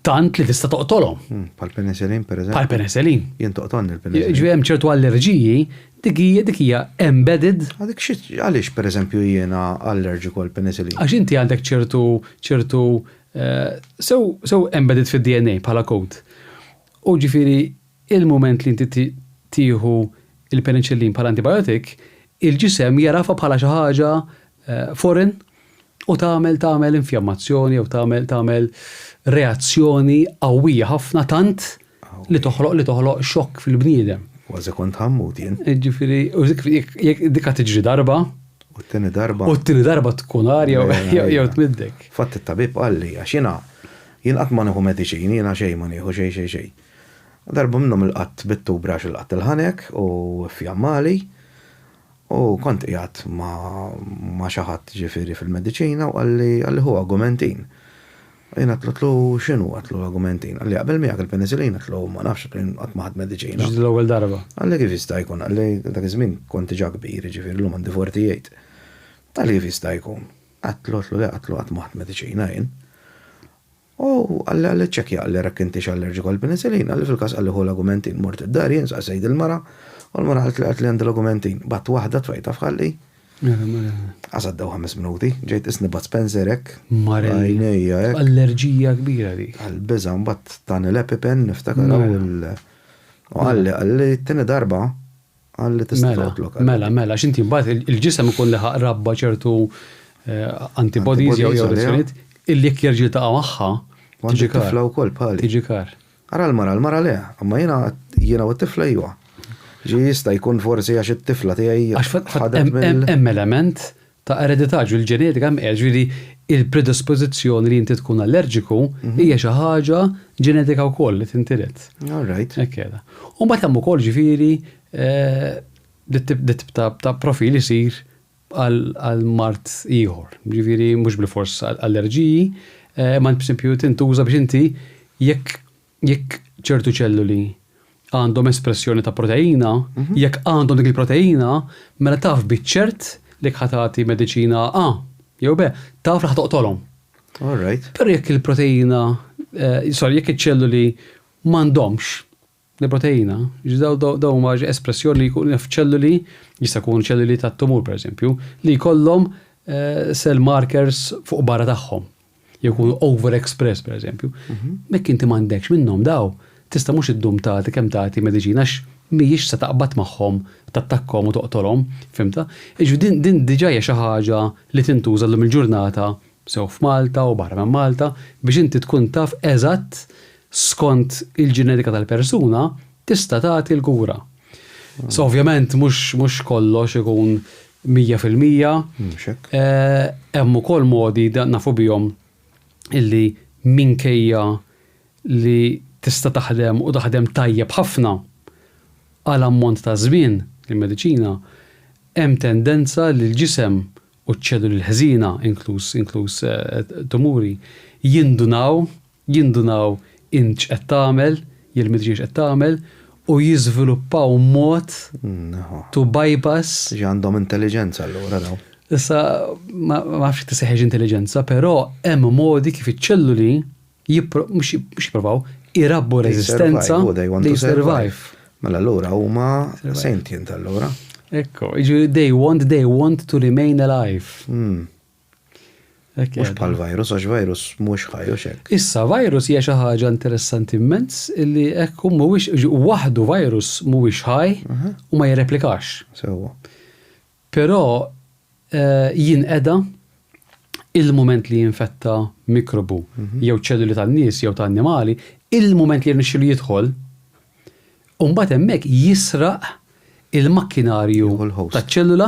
Tant li tista' toqtolhom. Pal-penicillin pereżempju. Pal-penicillin. Jien toqtolni l-penicillin. Ġifieri hemm ċertu allerġiji dik hija embedded. Għaliex pereżempju jiena allerġiku għall-penicillin? Għax inti għandek ċertu sew embedded fid-DNA bħala code. U ġifieri il-moment li inti tieħu il-penicillin bħala antibiotic, il-ġisem jarafa bħala xi ħaġa foreign u tagħmel infjammazzjoni jew tagħmel reazzjoni qawwija ħafna tant li toħloq xokk fil-bniedem. Kważi kont ħammut jien. Ġifieri jekk dik tiġri darba. U t-tieni darba tkun arja jew tmiddek. Fatt it-tabib qal li għax jien qatt ma nieħu mediċini, jiena xejn ma nieħu xejn. Darba minnhom il-qatt bit-tubrax il-qatt il-ħanek u fjammali u kont qiegħed ma' xi ħadd ġifieri fil-mediċina u qalli huwa Augmentin. Jiena tlatlu x'inhu għatlu Augmentin. Qalli qabel miegħek il-penicillin għatlu ma nafx qatt ma ħadd mediċina. Ġid l-ewwel darba. Qalli kif jista' jkun, qalli dak iż-żmien kont diġà kbir ġifieri llum għandi 48. Qalli kif jista' jkun. Għatlu qatt ma ħadd mediċina jien. U għalli ċekja għalli rak inti allerġiku għal-penicillin, għalli fil-kas għalli hu l-Augmentin mort id-dar jien saqsejd il-mara, u l-mara għalt li għandi l-Augmentin, bat waħda twajta fħalli, Għazaddaw 5 minuti, ġejt isnibat Spencerek. Marelli. Għajnejja, ek. Allerġija kbira di. Għal-biza, mbatt tani l-EpiPen, niftakaraw għalli t-tini darba, għalli t-istotlok. Mela, xinti mbagħad il-ġisem ikun liħaq rabba ċertu antibodies jew reazzjoniet illi jekk jerġi taqa' magħha tiġi kar. Tifla wkoll bħali. Tiġi kar. Ara l-mara le, amma jiena u t-tifla jwa. Ġi jista' jkun forsi għax it-tifla tiegħi hemm element ta' ereditaġġ u l-ġenetika hemm ġifieri il-predispożizzjoni li inti tkun allerġiku hija xi ħaġa ġenetika wkoll li tintiret. All right. Ekkeda. U mbagħad hemm ukoll ġifieri dit ta' profil isir għal mart ieħor. Ġifieri mhux bil-fors allerġiji, ma pereżempju tintuża biex inti jekk ċertu ċelluli għandhom espressjoni ta' proteina, jekk għandhom dik il-proteina, mela taf biċ-ċert li ħatati mediċina A, jew B, taf li ħatoqtolhom. All right. Però jekk il-proteina, jekk iċ-ċelluli m'għandhomx l-proteina, daw ma espressjoni li jkun f'ċelluli, jista' jkun ċelluli tat-tumur pereżempju, li jkollhom cell markers fuq barra tagħhom. Jkunu overexpress pereżempju. Mekk inti m'għandekx minnhom daw. Tista' mhux iddum tagħti kemm tagħti mediċina għax mhijiex se taqbad magħhom, tattakkhom u toqtolhom, fimta? Din diġà hija xi ħaġa li tintuża llum il-ġurnata sew f'Malta u barra minn Malta biex inti tkun taf eżatt skont il-ġenetika tal-persuna tista' tagħti l-kura. So ovvjament mhux kollox ikun 100%. Hemm ukoll modi nafu bihom illi minkejja li tista' taħdem u taħdem tajjeb ħafna għal ammont ta' żmien il-mediċina, hemm tendenza li l-ġisem u ċ-ċelluli l-ħżina, inkluż tumuri, jindunaw inċ qed tagħmel, il-mediċina qed tagħmel u jiżviluppaw mod to bypass. Għandhom intelligenza allura daw. Issa ma nafx tisseħħeġ intelligenza, però hemm modi kif iċ-ċelluli mhux jippruvaw irabbu rezistenza li survive. Mela allura huma sentient allura. Ekko, they want to remain alive. Mhux bħal virus, għax virus mhux ħajju hekk. Issa virus hija xi ħaġa interessanti immens illi hekk mhuwiex waħdu virus mhuwiex ħaj u ma jirreplikax. Sewwa. Però jinqeda il-moment li jinfetta mikrobu jew ċelluli tan-nies jew ta' annimali, il-moment li jirnexxielu jidħol, u mbagħad hemmhekk jisraq il-makkinarju taċ-ċellula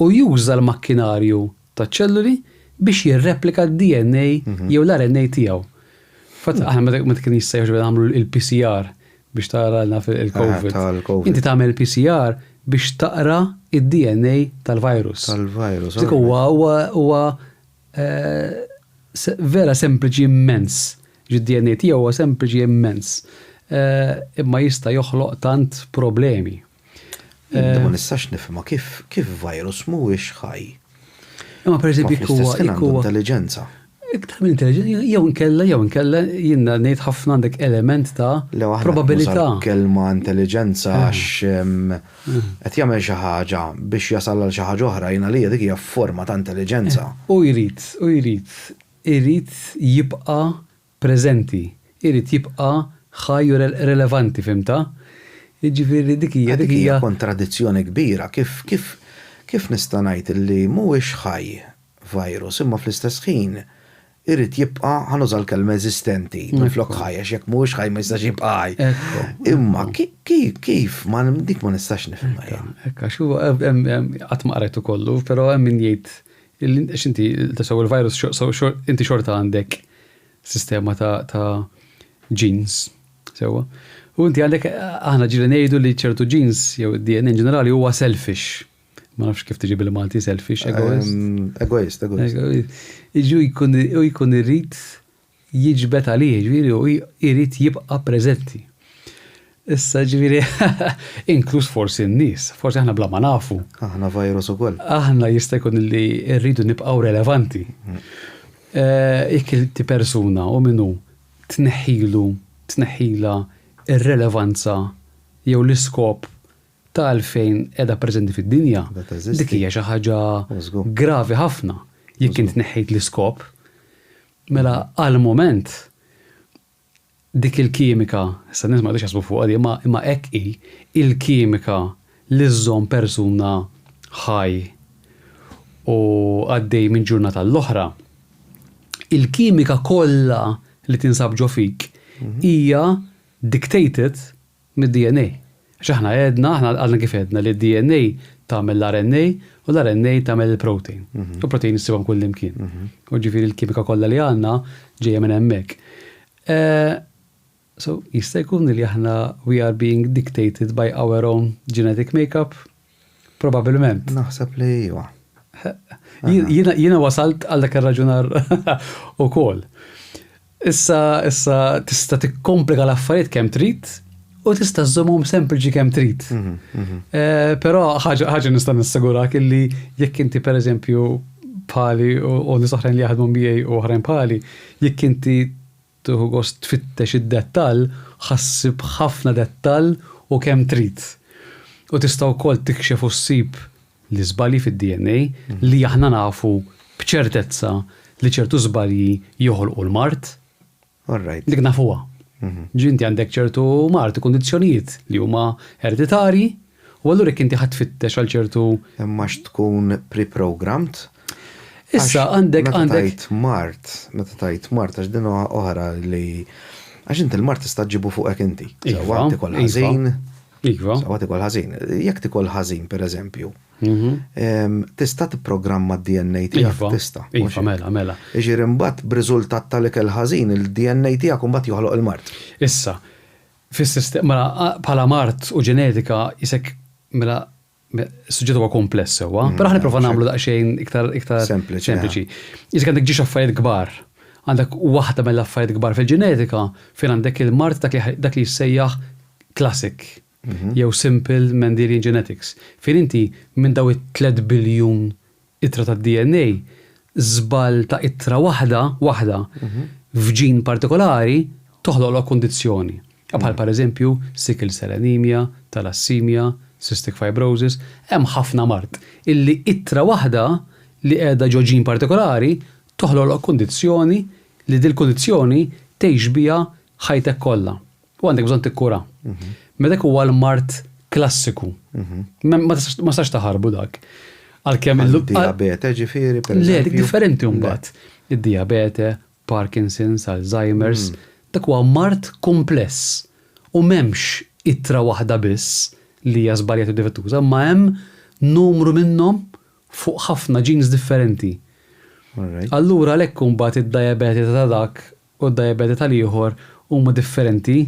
u juża l-makkinarju taċ-ċelluli biex jirreplika d-DNA jew l-RNA tiegħu. Fatt aħna meta kien jista' nagħmlu il-PCR biex tara il-COVID. Inti tagħmel il-PCR biex taqra id-DNA tal-virus. Tal-virus. Dik huwa vera sempliċi immens. Id-DNA tiegħu huwa sempliċi immens. Imma jista' joħloq tant problemi. Ma nistax nifhimha kif virus mhuwiex ħaj. Imma pereżempju huwa intelligenza. Iktar minn intelligenza jew inkella jiena ngħid ħafna għandek element ta' probabilità. Kelma intelligenza għax qed jagħmel xi ħaġa biex jasal għal xi ħaġa oħra jiena li dik hija forma ta' intelligenza. U jrid jibqa' preżenti, irid jibqa' ħaj u relevanti, fimta? Jiġifieri dik hija kontradizzjoni kbira. Kif nista' ngħid li mhuwiex ħaj virus imma fl-istess ħin irid jibqa' ħanuża l-kelma eżistenti minflok ħaj għax jekk mhuwiex ħaj ma jistax jibqa' ħaj. Imma kif ma dik ma nistax nifhimha. Hekk għax huwa qatt ma qarajtu kollu, però hemm min jgħid x'inti tassew il-virus inti xorta għandek sistema ta' genes sewwa. U inti għandek aħna ġiri ngħidu li ċertu genes jew DNA in ġenerali huwa selfish. Ma nafx kif tiġi bil-Malti selfish, egoist. Iġu jkun irrid jiġbed għalih, ġifieri u jrid jibqa' preżenti. Issa ġifieri inkluż forsi n-nies, forsi aħna bla ma nafu. Aħna virus ukoll. Aħna jista' jkun li rridu nibqgħu relevanti. Jekk ti persuna u minnu tneħħila ir-relevanza jew l-iskop ta' għalfejn edha preżenti fid-dinja, Da teżisti. dik hija xi ħaġa Użgur. gravi ħafna jekk int neħħejt l-iskop. Mela għal-moment dik il-kimika, sa nies ma jgħidux jasbu fuq għadi, imma hekk hi il-kimika li żżomm persuna ħaj u għaddej minn ġurnata l-oħra. Il-kimika kollha li tinsab ġo fik hija dictated mid-DNA. Aħna għadna kif għedna li d-DNA tagħmel l-RNA u l-RNA tagħmel il-protein. U protein issibhom kull imkien. U ġifieri l-kimika kollha li għandna ġejja minn hemmhekk. So jista' jkun li aħna we are being dictated by our own genetic makeup? Probabbilment. Naħseb li iva. Jiena wasalt għal dak ir-raġunar ukoll. Issa tista' tikkomplika l-affarijiet kemm trid u tista' żommhom sempliċi kemm trid. Però ħaġa nista' nissigurak illi jekk inti pereżempju bħali u nies oħrajn li jaħdmu miegħi u oħrajn bħali, jekk inti tieħu gost tfittex id-dettall, ħassib ħafna dettall u kemm trid. U tista' wkoll tikxef u ssib l-iżbalji fid-DNA li aħna nafu b'ċertezza li ċertu żbalji joħolqu l-mart. All right. Dik nafuha. Ġinti għandek ċertu marti kondizzjonijiet li huma hereditari u allura jekk inti ħatfittex għal ċertu. Imma x'tkun pre-programmed? Issa għandek Meta tajt Mart, għax din oħra li għax inti l-Mart tista' ġibu fuqek inti. Sawa tikol ħażin. Iva. Sawa tikol ħażin. Jekk tikol ħażin pereżempju. Tista' tipprogramma d-DNA tiegħek tista'. Iva, mela. Iġieri mbagħad b'riżultat tal-ikel ħażin il-DNA tiegħek imbagħad joħloq il-Mart. Issa, fis-sistema bħala Mart u ġenetika isek mela suġġett huwa kompless sewwa, però aħna nipprova nagħmlu daqsxejn iktar sempliċi. Jekk għandek ġiex affarijiet kbar, għandek waħda mill-affarijiet kbar fil-ġenetika fejn għandek il-Mart dak li jissejjaħ classic jew simple Mendelian genetics. Fejn inti minn daw it-3 biljun itra tad-DNA żball ta' itra waħda f'ġin partikolari toħloq kondizzjoni. Bħal pereżempju sickle cell anemia, thalassemia, cystic fibrosis, hemm ħafna mart illi itra waħda li qiegħda ġo ġin partikolari toħloq kondizzjoni li dil kondizzjoni tgħix biha ħajtek kollha. U għandek bżonn tikkura. Meta huwa l-mart klassiku. Ma sax taħarbu dak. Għalkemm il-diabete ġifieri pereżempju. Le, dik differenti mbagħad. Id-diabete, Parkinson's, Alzheimer's, dak huwa mart kompless. U m'hemmx itra waħda biss li hija żbaljat u difettuża, ma hemm numru minnhom fuq ħafna genes differenti. Allura għalhekk mbagħad id-diabete ta' dak u d-diabete tal-ieħor huma differenti.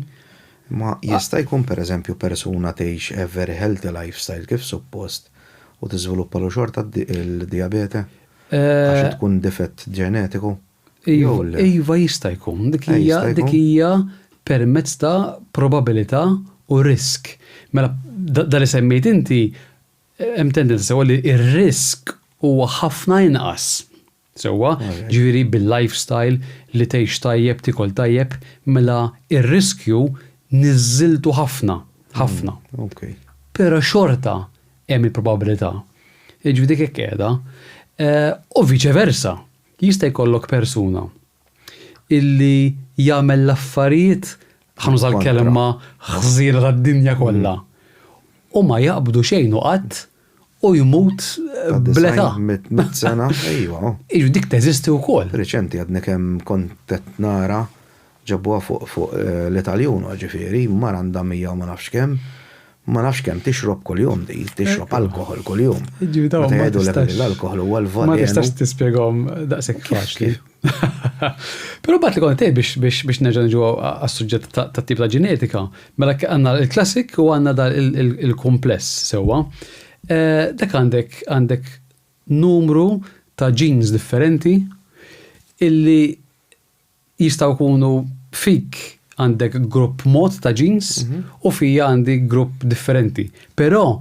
Ma jista' jkun pereżempju persuna tgħix a very healthy lifestyle kif suppost u tiżviluppa lu xorta il-diabete għax tkun difett ġenetiku. Iva jista' jkun. Dik hija permezz ta' probabilità u risk. Mela da li semmejt inti hemm tendenza sewwa li r-risk huwa ħafna inqas. Sewwa, ġifieri bil-lifestyle li tgħix tajjeb tikol tajjeb, mela ir-riskju niżiltu ħafna. Però xorta hemm il-probabilità. Ġifieri dik hekk qiegħda. U viċeversa, jista' jkollok persuna illi jagħmel l-affarijiet ħanuża l-kelma ħżiera tad-dinja kollha. U ma jaqbdu xejn u qatt u jmut bl-età. Mit sena, ejwa. Dik teżisti wkoll. Reċenti għadni kemm kont qed nara ġabuha fuq l-Italjun ġifieri, mar għandha mija ma nafx kemm. Ma nafx kemm tixrob kuljum di, tixrob alkohol kuljum. Meta jgħidu l-alkohol huwa l-valenu. Ma tistax tispjegahom daqshekk faċli. Però bat li kont tgħid biex nerġa' niġu għas-suġġett tat-tip ta' ġenetika, mela għandna l-klassik u għandna dan il-kompless sewwa. Dak għandek numru ta' genes differenti illi jistgħu jkunu fik għandek grupp mod ta' genes u fija għandi grupp differenti. Però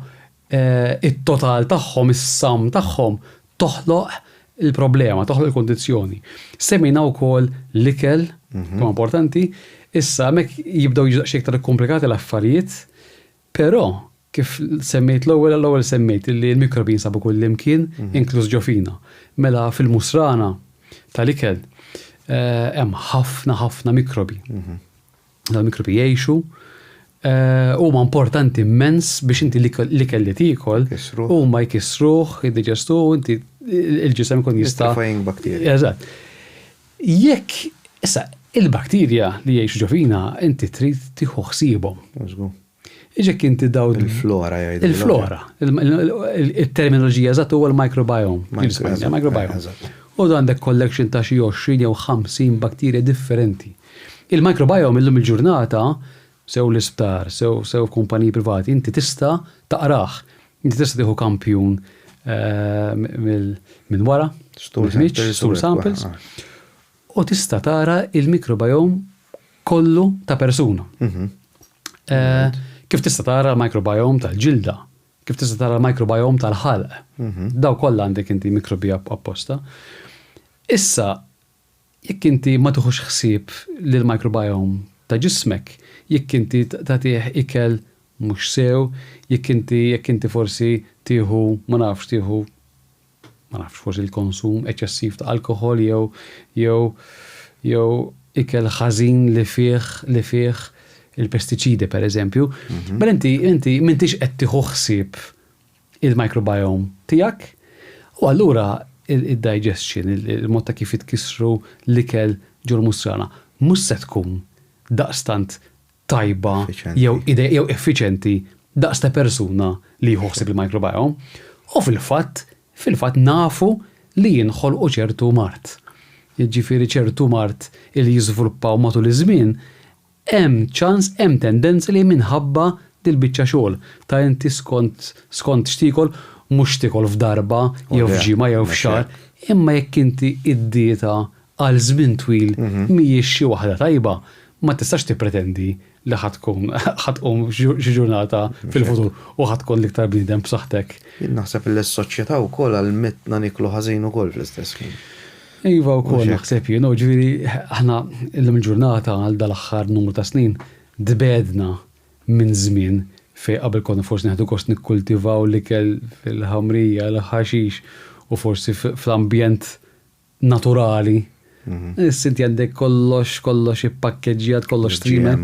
it-total tagħhom, is-sam tagħhom toħloq il-problema, toħloq il-kondizzjoni. Semmejna wkoll l-ikel, huwa importanti, issa hemmhekk jibdew jiġu xi iktar komplikati l-affarijiet, però kif semmejt l-ewwel semmejt li l-mikrobi jinsabu kull imkien, inkluż ġofina. Mela fil-musrana tal-ikel hemm ħafna mikrobi. Dal-mikrobi jgħixu huma importanti immens biex inti l-ikel li tiekol huma jkissruh, jiddiġestu, inti il-ġisem ikun jista' Nitrifying bacteria. Eżatt. Jekk issa il-bakterja li jgħixu ġofina inti trid tieħu ħsiebhom. Iġek inti dawn Il-flora jgħidu. il-flora, il-terminoloġija eżatt huwa l-microbiome. Microbiome. U għandek collection ta' xi 20 jew 50 bakterja differenti. Il-microbiome illum il-ġurnata sew l-isptar, sew kumpaniji privati, inti tista' taqrah, inti tista' tieħu kampjun minn wara, stool samples, u tista' tara il-microbiome kollu ta' persuna. Kif tista' tara l-microbiome tal-ġilda, kif tista' tara l-microbiome tal-ħalq. Daw kollha għandek inti mikrobi apposta. Issa, jekk inti ma tuħux ħsieb lill-microbiome ta' ġismek, jekk inti tagħtih ikel mhux sew, jekk inti forsi tieħu ma nafx forsi l-konsum eċċessiv ta' alkohol jew ikel ħażin li fih il-pestiċidi pereżempju, bel inti m'intix qed tieħu ħsieb il-microbiome tiegħek, u allura il-digestion, il-mod ta' kif itkissru l-ikel ġol musrana, mhux se tkun daqstant tajba jew effiċenti daqsta persuna li jħossib il-microbiome, u fil-fatt nafu li jinħolqu ċertu mart. Jiġifieri ċertu mart li jiżviluppaw matul iż-żmien, hemm ċans, hemm tendenza li minħabba dil-biċċa xogħol ta' inti skont x'tikol mhux tikol f'darba jew f'ġimgħa jew f'xahar, imma jekk inti id-dieta għal żmien twil mhijiex xi waħda tajba, ma tistax tippretendi li ħadqum xi ġurnata fil-futur u ħadkun l-iktar bniedem b'saħħtek. Naħseb li s-soċjetà wkoll għall-mittna niklu ħażin ukoll fl-istess ħin. Iva wkoll naħseb jien, ġifieri aħna llum il-ġurnata għal dal-aħħar numru ta' snin dbedna minn żmien fejn qabel konna forsi neħdu kost nikkultivaw l-ikel fil-ħamrija, l-ħaxix u forsi fl-ambjent naturali. Sinti għandek kollox ippakkeġġjat, kollox streamer.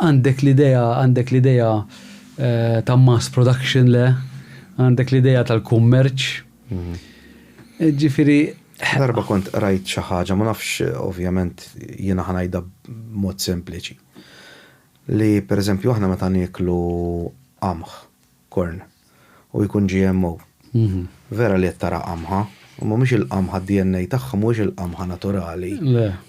Għandek l-idea ta' mass production għandek l-idea tal-kummerċ. Ġifieri darba kont rajt xi ħaġa, ma nafx ovvjament jiena ħanajda b'mod sempliċi. Li pereżempju aħna meta nieklu qamħ, korn, u jkun GMO. Vera li qed tara qamħa, u mhumiex il-qamħa d-DNA tagħha mhuwiex il-qamħa naturali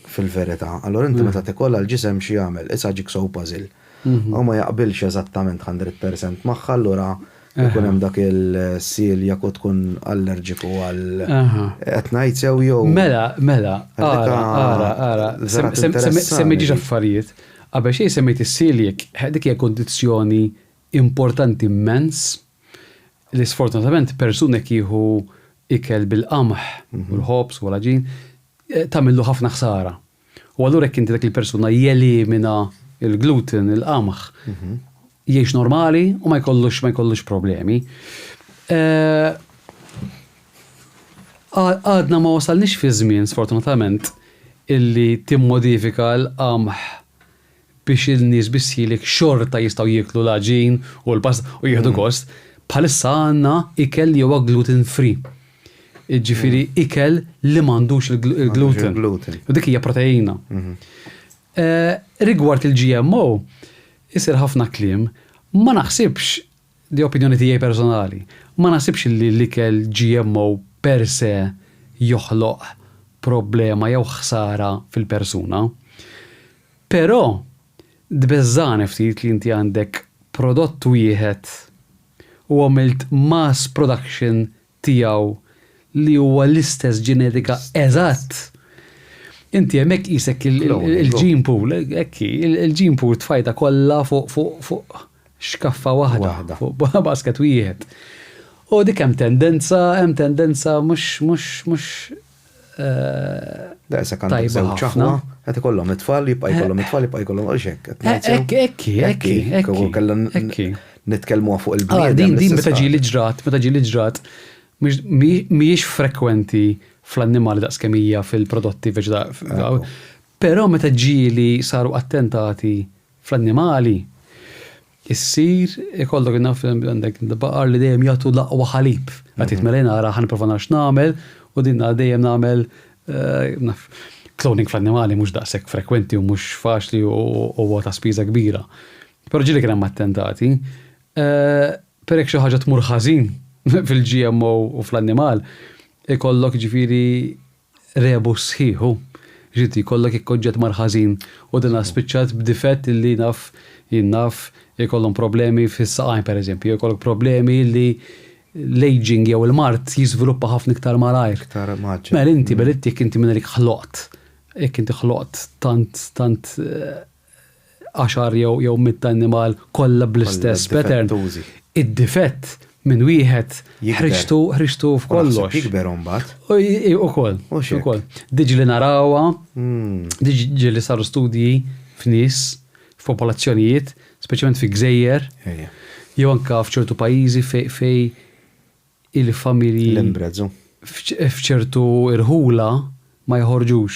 fil-verità. Allura inti meta tikollha l-ġisem xi jagħmel, issa jigsaw puzzle. U ma jaqbilx eżattament 100% magħha, allura jkun hemm dak il-sil jekk tkun allerġiku għal qed ngħid sew jew. Mela, ara. Semmi affarijiet. Qabel xejn semmejt is-siljek, dik hija kondizzjoni importanti immens li sfortunatament persuni jieħu ikel bil-qamħ u l-ħobs u l-ħaġin tagħmillu ħafna ħsara. U allura jekk inti dak il-persuna jelimina il-gluten, il-qamħ, jgħix normali u ma jkollux problemi. Għadna ma wasalniex fi żmien sfortunatament illi timmodifika l-qamħ biex il-nies bissielik xorta jistgħu jieklu l-ħaġin u l-pasta u jieħdu gost, bħalissa għandna ikel li huwa gluten free. Ġifieri ikel li m'għandux il-gluten. U dik hija proteina. Rigward il-GMO, isir ħafna kliem, ma naħsibx di opinjoni tiegħi personali, ma naħsibx li l-ikel GMO per se joħloq problema jew ħsara fil-persuna. Però dbeżżani ftit li inti għandek prodott wieħed u għamilt mass production tiegħu li huwa l-istess ġenetika eżatt. Inti hemmhekk qisek il-gene pool, il-gene pool tfajta kollha fuq xkaffa waħda, fuq basket wieħed. U dik hemm tendenza mhux da issa kan żewġ ċaħwa, qed ikollhom it-tfal, jibqa' jkollhom it-tfal, jibqa' jkollhom għax hekk. Ekki. nitkellmu fuq il-bniedem. Din meta ġieli ġrat, mhijiex frekwenti fl-annimali daqskemm hija fil-prodotti veġetarji. Però meta ġieli saru attentati fl-annimali, issir ikollok naf għandek baqar li dejjem jagħtu l-aqwa ħalib. Għatit melejna ara ħanipprova nagħx nagħmel u dinna dejjem nagħmel cloning fl-annimali mhux daqshekk frekwenti u mhux faċli u ta' spiża kbira. Però ġieli kien hemm attentati. Perek xi ħaġa tmur ħażin fil-GMO u fl-annimal, ikollok ġifieri rebus sħiħu. Ġiti kollok ikkoġġet marħazin u dinna spiċċat b'difett li naf ikollhom problemi fis-saqajn pereżempju, ikollok problemi li l-aging jew il-mart jiżviluppa ħafna iktar malajr. Mela inti belitti jekk inti minn dik ħloqt. Jekk inti ħloqt tant 10 jew 100 annimal kollha bl-istess pattern. Id-difett minn wieħed ħriġtu f'kollox. Jikberhom mbagħad. Ukoll. Diġi li narawha, diġi li saru studji f'nies, f'popolazzjonijiet, speċjalment fi gżejjer, jew anke f'ċertu pajjiżi fej il-familji l-imbreżu f'ċertu irħula ma jħorġux.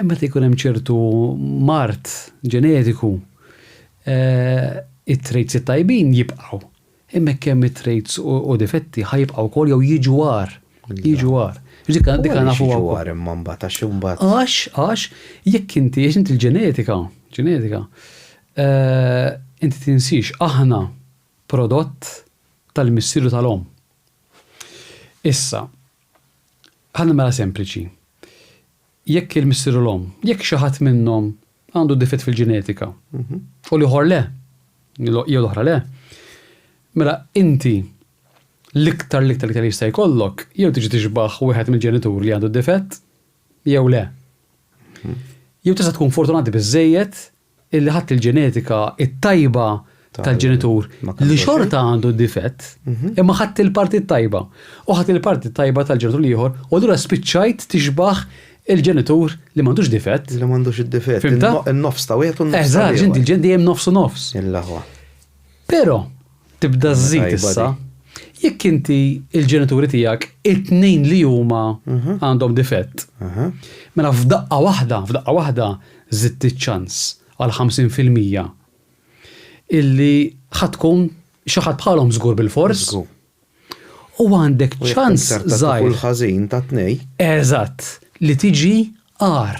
Meta jkun hemm ċertu mart ġenetiku, it-traits it-tajbin jibqgħu. Imma kemm it-traits u difetti ħajibqgħu wkoll jew jiġu war. Dik nafu war imma mbagħad għax imbagħad. Għax jekk inti il-ġenetika, inti tinsix aħna prodott tal-missieru tal-om. Issa, ħanna mela sempliċi. Jekk il-missieru l-om, jekk xi ħadd minnhom għandu difett fil-ġenetika, u l-ieħor le, jew l-oħra le, mela inti l-iktar li jista' jkollok, jew tiġi tixbaħ wieħed mill-ġenitur li għandu difett, jew le. Jew tista' tkun fortunati biżejjed illi ħadd il-ġenetika it-tajba tal-ġenitur li xorta għandu difett, imma ħadd il-parti tajba. U ħadd il-parti tajba tal-ġenitur ieħor, u allura spiċċajt tixbaħ il-ġenitur li m'għandux difett. Li m'għandux id-difett. In-nofs ta' wieħed u n-nofs. Eżatt, il-ġen dejjem nofs u nofs. Però tibda żżid issa. Jekk inti il-ġenituri tiegħek it-tnejn li huma għandhom difett. Mela f'daqqa waħda żidt iċ-ċans għal 50% illi ħatkun xi ħadd bħalhom żgur bil-fors. U għandek ċans żgħir. Kull ħażin ta' tnej. Eżatt, li tiġi għar.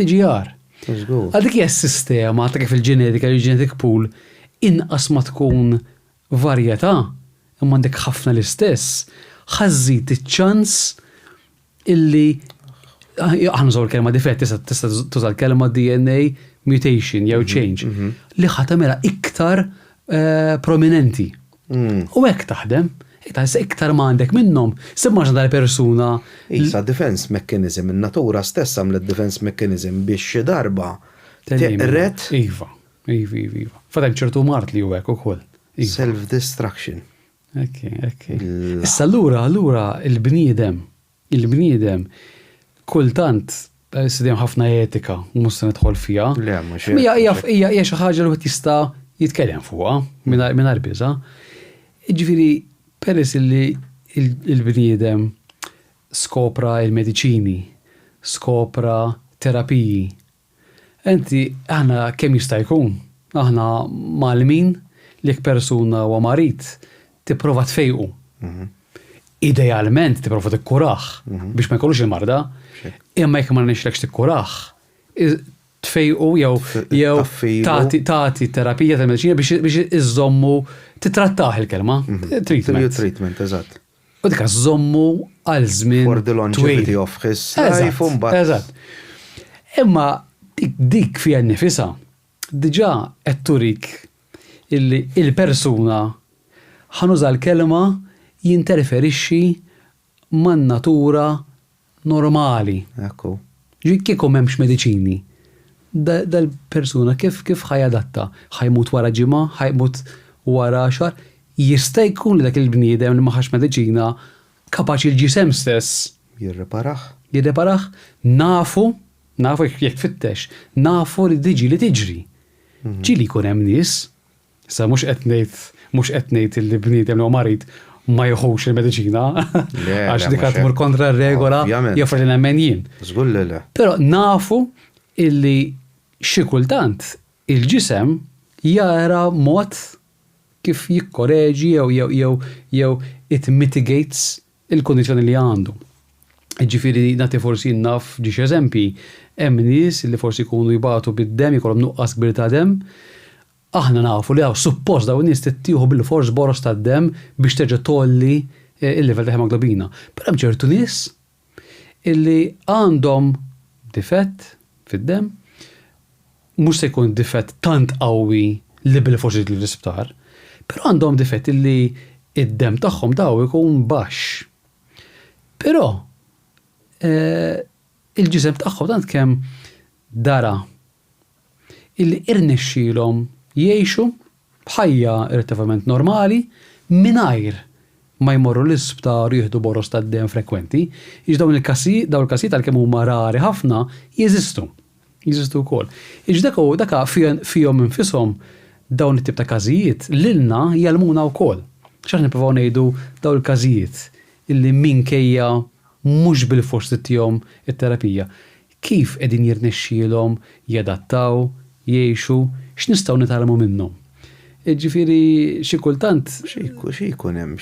Għadik hija s-sistema ta' kif il-ġenetika, il-genetic pool inqas ma tkun varjetà, imma għandek ħafna l-istess, ħażid iċ-ċans illi ħanżor kelma difett, tista' tuża l-kelma DNA mutation jew change li ħatamela iktar prominenti. U hekk taħdem, iktar ma għandek minnhom, semma dal-persuna. Isa defense mechanism, in-natura stessa għamlet defense mechanism biex xi darba teqret. Iva. Fadem ċertu mart li huwa hekk ukoll. Self-destruction. Ekki. Issa allura il-bniedem kultant sidem ħafna etika, mhux se nidħol fiha. Hija xi ħaġa li wieħed jista' jitkellem fuqha mingħajr biża'. Jiġifieri peress li il-bniedem skopra il-mediċini, skopra terapiji. Enti aħna kemm jista' jkun, aħna malmin li persuna u marit tipprova tfejqu. Idealment tipprova tikkuraħ biex ma jkollux il-marda, imma jekk ma nixlekx tikkuraħ, tfejqu jew tagħti terapija tal-mediċina biex iżommu titrattaħ il-kelma. Treatment, eżatt. U dik żommu għal żmien. For the longevity of his life. Eżatt. Imma dik fiha nnifisha diġà qed turik illi il-persuna ħanuża l-kelma jinterferixxi man-natura normali. Ekku. Kieku m'hemmx mediċini. Dal-persuna kif ħajadatta? Ħajmut wara ġimgħa, ħajmut wara xahar, jista' jkun li dak il-bniedem li ma ħax mediċina kapaċi l-ġisem stess jirreparaħ. Nafu jekk fittex, nafu li tiġri. Ġili jkun hemm nies Sa mhux qed ngħid li bniedem li marit ma jħux il-mediċina għax dik qed tmur kontra r-regola jafra li nemmen jien. Żgur li le. Però nafu illi xi kultant il-ġisem jara mod kif jikkoreġi jew it mitigates il-kondizzjoni li għandu. Ġifieri nagħti forsi naf ġiex eżempji, hemm nies li forsi jkunu jibatu bid-dem jkollhom nuqqas kbir ta' dem, aħna nafu li suppost dawn nies tittieħu bil-fors boros tad-dem biex terġa' tolli il-livell ta' hemoglobina. Però hemm ċertu nies illi għandhom difett fid-dem, mhux se jkun difett tant qawwi li bil-forsi l-isptar, però għandhom difett illi id-dem tagħhom daw ikun baxx. Però il-ġisem tagħhom tant kemm dara illi irnexxielhom jgħixu bħajja irrittivament normali mingħajr ma jmorru l-isptar jieħdu boros tad-dem frekwenti, dawn il-każijiet għalkemm huma rari ħafna jeżistu wkoll. Dak fihom infishom dawn it-tip ta' każijiet lilna jalmuna wkoll. X'aħna nippruvaw ngħidu dawn il-każijiet illi minkejja mhux bil-fors tittihom it-terapija. Kif qegħdin jirnexxielhom jadattaw, jgħixu, x'nistgħu nitalmu minnhom. Ġifieri xi kultant xi jkun hemm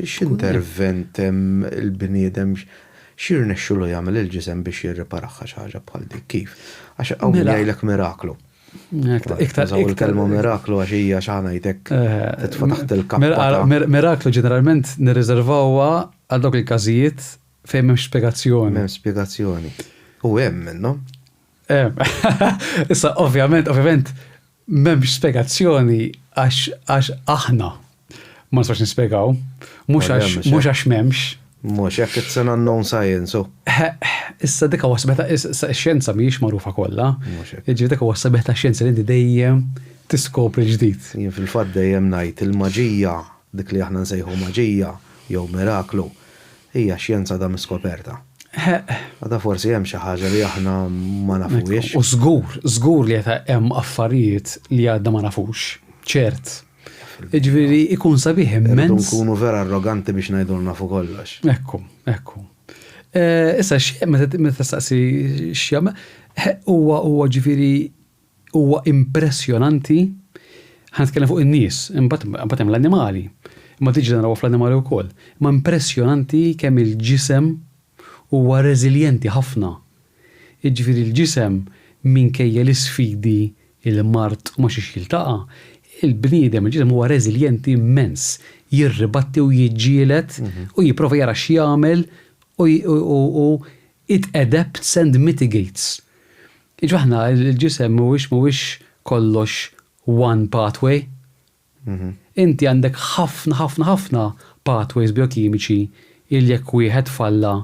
x'intervent hemm il-bniedem x'irnexxielu jagħmel il-ġisem biex jirriparaħħa xi ħaġa bħal dik kif. Għax hawn jgħidlek miraklu. Iktar il-kelma miraklu għax hija xi ngħidlek titfa' taħt il-kappa. Miraklu ġeneralment nirriservawha għal dawk il-każijiet fejn m'hemmx spjegazzjoni. M'hemm spjegazzjoni. U hemm minnhom. Issa ovvjament m'hemmx spjegazzjoni għax aħna ma nistax nispjegaw, mhux għax m'hemmx. Mhux jekk it's an unknown science. Issa dik wasbeta x-xjenza mhijiex magħrufa kollha. Jiġri dik wasbeta x-xjenza li inti dejjem tiskopri ġdid. Jien fil-fatt dejjem ngħid il-maġija, dik li aħna nsejħu maġija jew miraklu, hija xjenza da miskoperta. Għada forsi hemm xi ħaġa li aħna ma nafuhiex. U żgur li qed hemm affarijiet li għadna ma nafux. ċert. Ġifieri ikun sabiħ immens. Nkunu vera arroganti biex ngħidu nafu kollox. Ekku. Issa meta tistaqsi x'jagħmel, huwa ġifieri huwa impressjonanti ħanitkellem fuq in-nies, imbagħad hemm l-annimali. Ma tiġi naraw fl-annimali wkoll. Ma impressjonanti kemm il-ġisem huwa reżiljenti ħafna. Jiġifieri l-ġisem minkejja l-isfidi il-mart u ma xiex jiltaqa', il-bniedem il-ġisem huwa reżiljenti immens, jirribatti u jiġġielet u jipprova jara x'jagħmel u it adapts and mitigates. Jiġu aħna il-ġisem mhuwiex kollox one pathway. Inti għandek ħafna pathways biokimiċi il jekk wieħed falla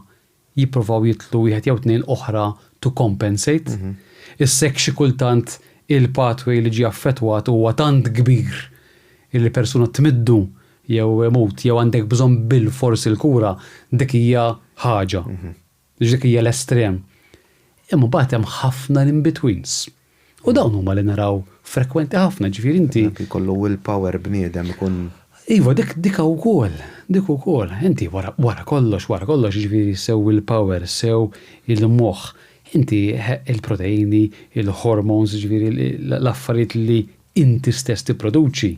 jipprovaw jitlu wieħed jew tnejn oħra to compensate. Issek xi kultant il-pathway li ġie affettwat huwa tant kbir illi persuna tmiddu jew imut jew għandek bżonn bil-forsi l-kura dik hija ħaġa. Dik hija l-estrem. Imma mbagħad hemm ħafna in-betweens. U dawn huma li naraw frekwenti ħafna, ġifieri inti jkollu willpower bniedem ikun. Iva, dik ukoll. Inti wara kollox ġifieri sew willpower, sew il-moħħ. Inti il-proteini, il-hormones, ġifieri l-affarijiet li inti stess tipproduċi.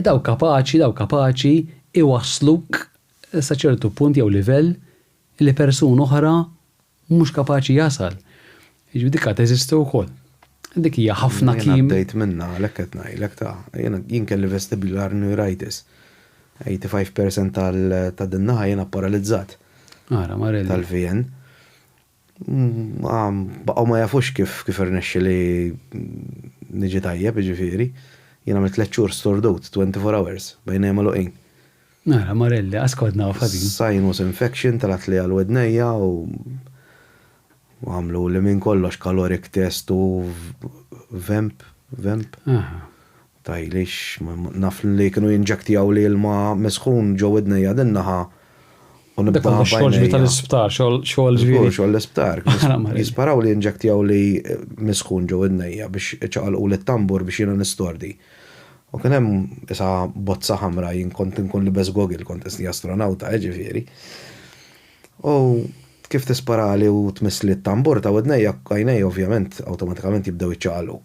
Daw kapaċi iwasluk sa ċertu punt jew livell li persuna oħra mhux kapaċi jasal. Jiġifieri dik teżisti wkoll. Dik hija ħafna kim. Jien bdejt minnha għalhekk qed ngħidlek jien kelli vestibular neuritis. 85% tad-dinnaħa jiena paralizzat. Marelli. Tal-VN. Baqgħu ma jafux kif irnexxi li niġi tajjeb ġifieri. Jien għamilt 3 xhur stored out 24 hours bejn hemm magħluqin. Marelli, askodna fadin. Sinus infection talat li għal-wednejja u għamlu li minn kollox caloric test u vemp. Tajlix, naf li kienu jinġektijaw li l-ma mesħun ġo wednejja dinnaħa. Dekka xogħol ġbir tal-isptar, xogħol ġbir. Xogħol l-isptar. Jisparaw li jinġektijaw li mesħun ġo wednejja biex ċaqalqu l-tambur biex jiena nistordi. U kien hemm isa bozza ħamra jien kont inkun libes Google, kont isni astronauta, ġifieri. U kif tisparali u tmissli t-tambur ta' wadnejja għajnej ovvjament awtomatikament jibdew iċċaqalu.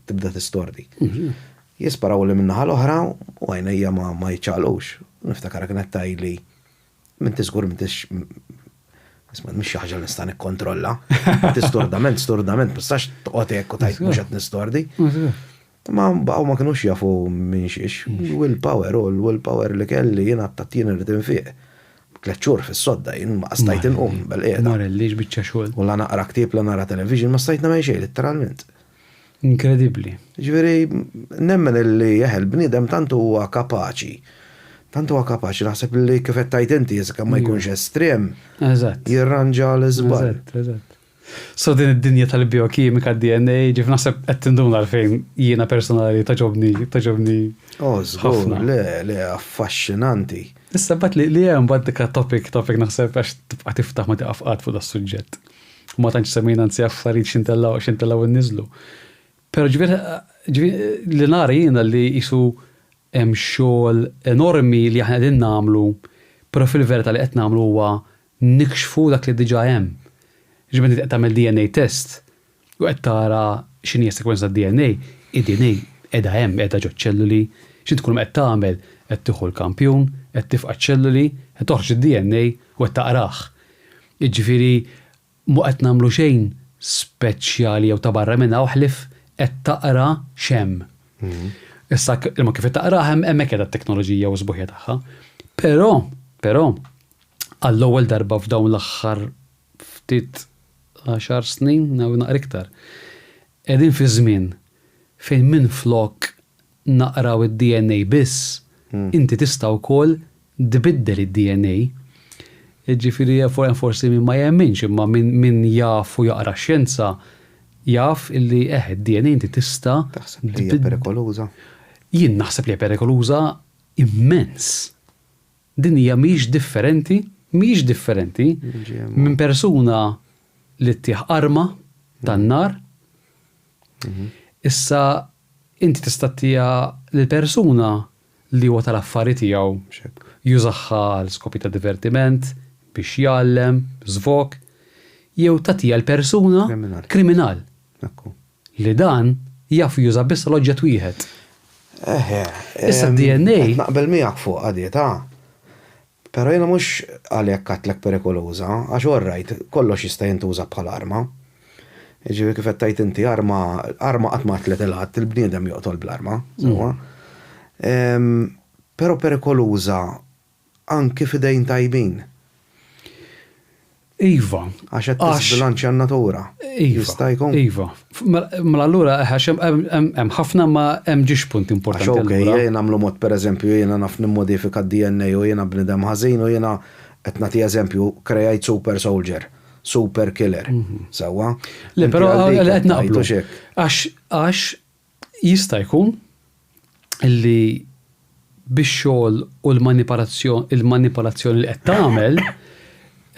Tibda tistordi. Jisparaw li minnaħa l-oħra u għajnejja ma jċaqalux. Niftakar kienet tajli minn tiżgur mhix ħaġa li nista' nikkontrolla. Stordament, mistax toqgħod hekk u tajt mhux qed nistordi. Ma baqgħu ma kinux jafu minn xiex. Willpower u l-willpower li kelli jien għattattin irid infiq. 3 xhur fis-sodda jien ma stajt inqum bel-qiegħda. Marellix biċċa xogħol. U la naqra ktieb la nara television ma stajt nagħmel xejn letteralment. Inkredibbli. Ġifieri nemmen li jeħel bniedem tant huwa kapaċi. Tant huwa kapaċi naħseb li kif qed tajt inti kemm ma jkunx estrem. Eżatt. Jirranġa l-iżbal. Eżatt. So din id-dinja tal-biokimika DNA ġif naħseb qed tinduna għalfejn jiena personali taġobni. Żgur, le affaxxinanti. Issa bat li hemm bad dik topic naħseb għax tibqa' tiftaħ ma tiqafqat fuq das-suġġett. U ma tantx semmejna anzi affarijiet x'intellaw inniżlu. Però ġifieri li nara jiena li jisu hemm xogħol enormi li aħna qegħdin nagħmlu, però fil-verità li qed nagħmlu huwa nikxfu dak li diġà hemm. Ġifieri qed tagħmel DNA test u qed tara x'inhi s-sekwenza tad-DNA, id-DNA qiegħda hemm, qiegħda ġo ċelluli, x'int tkun qed tagħmel qed tieħu l-kampjun, qed tifqa' ċelluli, qed toħroġ id-DNA u qed taqrah. Jiġifieri mu qed nagħmlu xejn speċjali jew ta' barra minn ħlif qed taqra xemm. Issa ilma kif qed taqrah hemmhekk qiegħda t-teknoloġija u s-sbuħja tagħha. Però għall-ewwel darba f'dawn l-aħħar ftit 10 snin naqra iktar. Qegħdin fi żmien fejn minflok naqraw id-DNA biss, inti tista' wkoll tbiddel id-DNA. Ġifieri forsi min ma jemminx, imma min jaf u jaqra x-xjenza jaf illi id-DNA inti tista' Taħseb li hija perikoluża. Jien naħseb li hija perikoluża immens. Din hija mhix differenti minn persuna li ttieħ arma tan-nar. Issa inti tista' tija l-persuna li huwa tal-affarijiet tiegħu jużaħħa l-skopi ta' divertiment biex jgħallem, żvok, jew tagħtiha l-persuna kriminal. Li dan jaf juża biss l-oġġett wieħed. Issa d-DNA naqbel miegħek fuq qadieta. Però jiena mhux għalhekk għatlek perikoluża, għax orrajt kollox jista' jintuża bħal arma. Ġifieri kif qed tgħid inti arma qatt ma tlet il-ħadd il-bniedem joqtol bl-arma. Però perikoluża anke f'idejn tajbin. Iva. Għax qed tisbilanċja n-natura. Jista' jkun. Iva. Mela allura għax hemm ħafna ma hemm ġiex punt importanti. Għax okej, jien nagħmlu mod pereżempju jiena naf nimmodifika d-DNA u jiena bniedem ħażin u jiena qed nagħti eżempju krejajt super soldier, super killer. Sewwa. Le però qed naqblu. Għax jista' jkun illi bix-xogħol u l-manipolazzjoni li qed tagħmel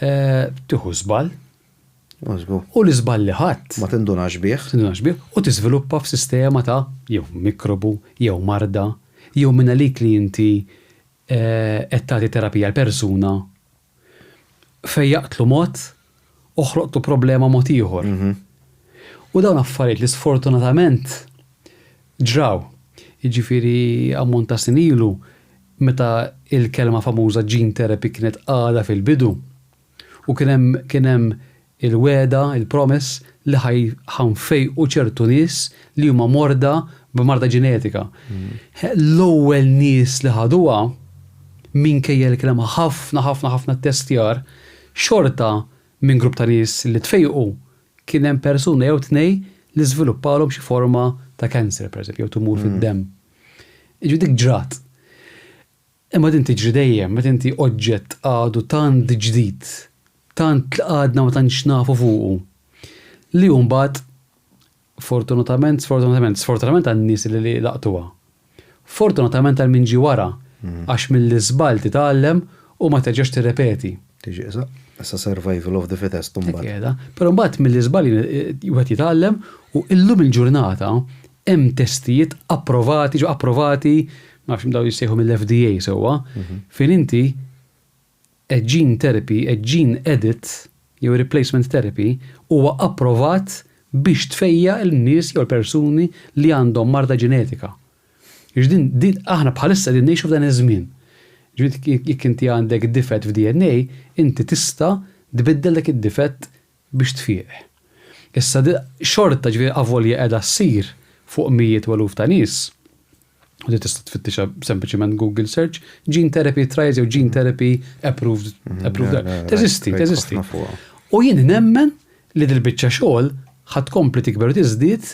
tieħu żball. U l-iżball li ħadd ma tindunax bih. U tiżviluppa f'sistema ta' jew mikrobu, jew marda, jew minn għalik li inti qed tagħti terapija l-persuna fejn jaqtlu mod u ħloqtu problema mod ieħor. U dawn affarijiet li sfortunatament ġraw. Jiġifieri ammont ta' snin ilu meta il-kelma famuża gene therapy kienet għada fil-bidu. U kien hemm il-weda, il-promise li ħanfejqu ċertu nies li huma morda b'marda ġenetika. L-ewwel nies li ħaduha minkejja l-kelma ħafna testjar xorta minn grupp ta' nies li tfejqu kien hemm persuna jew tnej li żviluppalhom xi forma ta' cancer, pereżempju, jew tumur fid-demm. Jiġu dik ġrat. Imma din tiġri dejjem, meta inti oġġett għadu tant ġdid, tant għadna ma tantx nafu fuqu. Li mbagħad fortunatament għan-nies li laqtuha. Fortunatament għal min ġi wara, għax mill-iżball titgħallem u ma terġax tirrepeti. Tiġi issa survival of the fittest mbagħad. Però mbagħad mill-iżball wieħed jitgħallem u illum il-ġurnata hemm testijiet approvati, ma nafx daw jissejħu mill-FDA sewwa, fejn inti gene therapy, gene edit, jew replacement therapy, huwa approvat biex tfejja l-nies jew l-persuni li għandhom marda ġenetika. Din aħna bħalissa din ngħixu f'dan iż-żmien. Jekk inti għandek difett f'DNA, inti tista' tbiddel dak id-difett biex tfieq. Issa xorta ġifieri avolja qiegħda ssir fuq mijiet u eluf ta' nies. U tista' tfittixa sempliċement Google search, gene therapy trials jew gene therapy approved. Teżisti. U jien nemmen li dil-biċċa xogħol ħadd kompli tikber tiżdied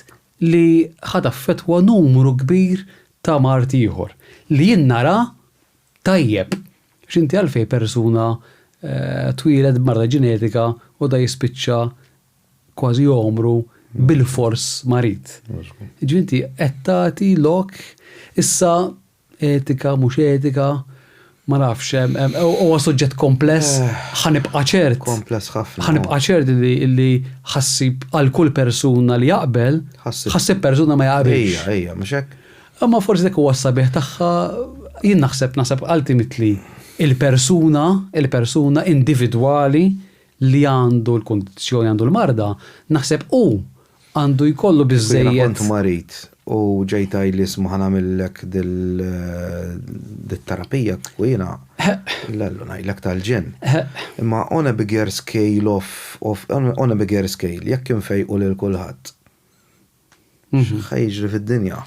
li ħadd affettwa numru kbir ta' mart ieħor li jien nara tajjeb. X'inti għalfejn persuna twiled b'marda ġenetika u da jispiċċa kważi omru bil-fors marit. Ġinti qed tagħti lok issa etika mhux etika ma nafx huwa suġġett kompless ħanibqa' ċert. Kompless ħafna. Ħanibqa' ċert li ħassib għal kull persuna li jaqbel ħassib persuna ma jaqbilx. Ejja, mhux hekk. Imma forsi dak huwa s-sabiħ tagħha jien naħseb ultimately il-persuna individwali li għandu l-kondizzjoni għandu l-marda, naħseb għandu jkollu biżżejjed. Kont marit u ġejta li isma' ħanamillek dit-terapija u jiena lellu ngħidlek tal-ġen. Imma on a bigger scale on a bigger scale jekk infejqu lil kulħadd. Ħajġri fid-dinja.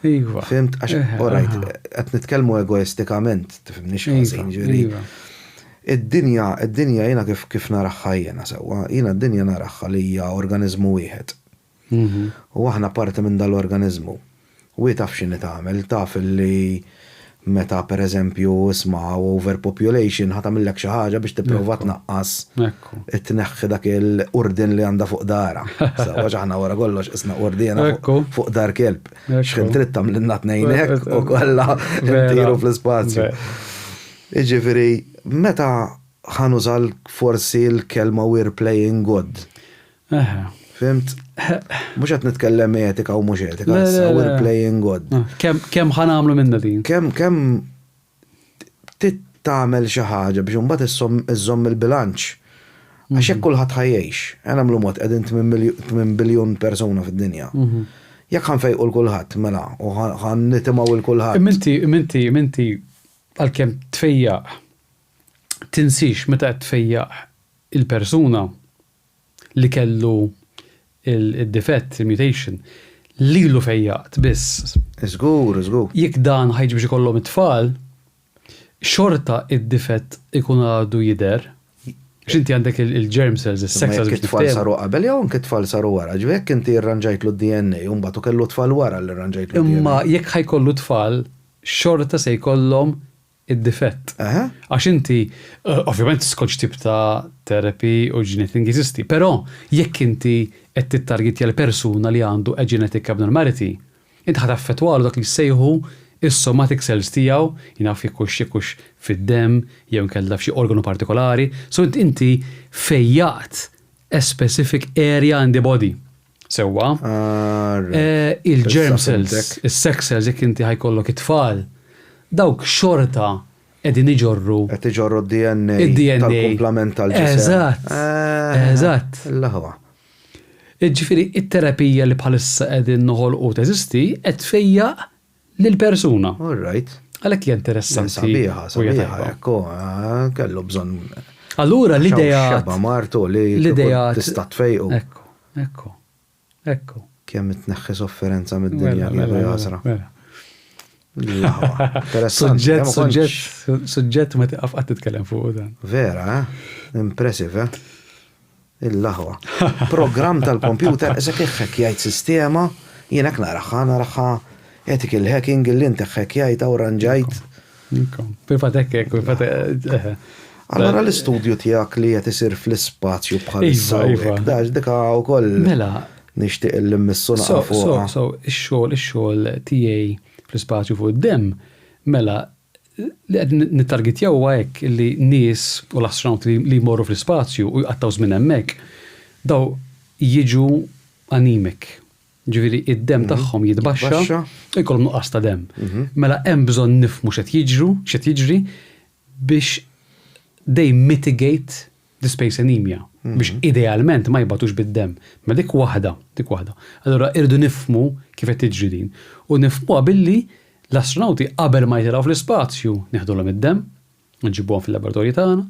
Iva. Fimt, alright, qed nitkellmu egoistikament, tifhimni x'ħażin ġifieri. Id-dinja jiena kif naraħħa jiena sewwa, jiena d-dinja naraħħa li hija organizmu wieħed. U aħna parti minn dal-organizmu. U taf x'inhi tagħmel, taf li meta pereżempju isma' overpopulation ħatamillek xi ħaġa biex tipprova tnaqqas tneħħi dak il-qurdin li għandha fuq dara. Sewwa aħna wara kollox isna qurdina fuq dar kelb. X'kien trid tagħmel tnejn hekk u kollha ntiru fl-ispazju. Jiġifieri meta ħanuża forsi l-kelma we're playing God. Fimt? Mhux qed nitkellem etika u mhux etika, we're playing God. Kemm ħanagħmlu minna din? Kemm tagħmel xi ħaġa biex imbagħad iżomm il-bilanċ. Għax hekk kulħadd ħajjgħix. Nagħmlu mod qegħdin 8 biljun persuna fid-dinja. Jekk ħanfejqu l-kulħadd mela u ħannitimaw il-kulħadd. Minti għalkemm tfejjaq tinsix meta qed tfejjaq il-persuna li kellu il-difett, il-mutation, li lu fejjaqt biss. Żgur. Jekk dan ħajġi biex ikollhom it-tfal, xorta id-difett ikun għadu jidher. X'inti għandek il-germ cells, is-sex cells biex tfal saru qabel jew anke tfal saru wara. Ġifiek inti rranġajtlu d-DNA u mbagħad kellu tfal wara li rranġajtlu d-DNA. Imma jekk ħajkollu tfal, xorta se jkollhom id-difett. Għax inti, ovvjament skolġ tip ta' therapy u genetic jeżisti, però jekk inti qed tittargetja l-persuna li għandu genetic abnormality, inti ħad affettwalu dak li jsejħu is-somatic cells tiegħu, jinaf jekux fid-demm jew inkella f'xi organu partikolari, so inti fejjaqt a specific area in the body. Sewwa, il-germ cells, is-sex cells jekk inti ħajkollok it-tfal, dawk xorta qegħdin iġorru. Qed iġorru d-DNA tal-kumplament tal-ġisem. Eżatt. L-ħwa. Ġifieri it-terapija li bħalissa qegħdin noħolqu teżisti qed tfejjaq lill-persuna. All right. Għalhekk hija interessanti. Sabiħa, kellu bżonn. Allura l-idea xabba martu li tista' tfejqu. Ekku. Kemm tneħħi sofferenza mid-dinja li jasra. Suġġett ma tiqaf qatt titkellem fuq dan. Vera, impressive, il-laħwa. Programm tal-kompjuter, eżek iħħekjajt sistema, jienek naraħħa, ethical hacking, il-lint iħħekjajt u ranġajt. Pifatek. Allora l-istudju tijak li jett isir fl-spazju bħal-issa, daġ dika u koll nishtiq il-missuna fuqa. So, il-xol tijaj fl-spazju fuq id-dem, mela li qed nittargetjaw hekk li nies u l-astronauti li jmorru fl-ispazju u jqattaw żmien hemmhekk, daw jiġu anemic. Ġifieri id-dem tagħhom jitbaxxa Jitbaxxa. u jkollhom nuqqas ta' dem. Mela hemm bżonn nifhmu x'qed jiġri biex they mitigate the space anemia. Biex idealment ma jbatux bid-dem. Ma dik waħda. Allura irdu nifhmu kif qed tiġri din. U nifhmuha billi l-astronauti qabel ma jitilgħu fl-ispazju nieħdulhom id-dem, nġibuhom fil-laboratorji tagħna,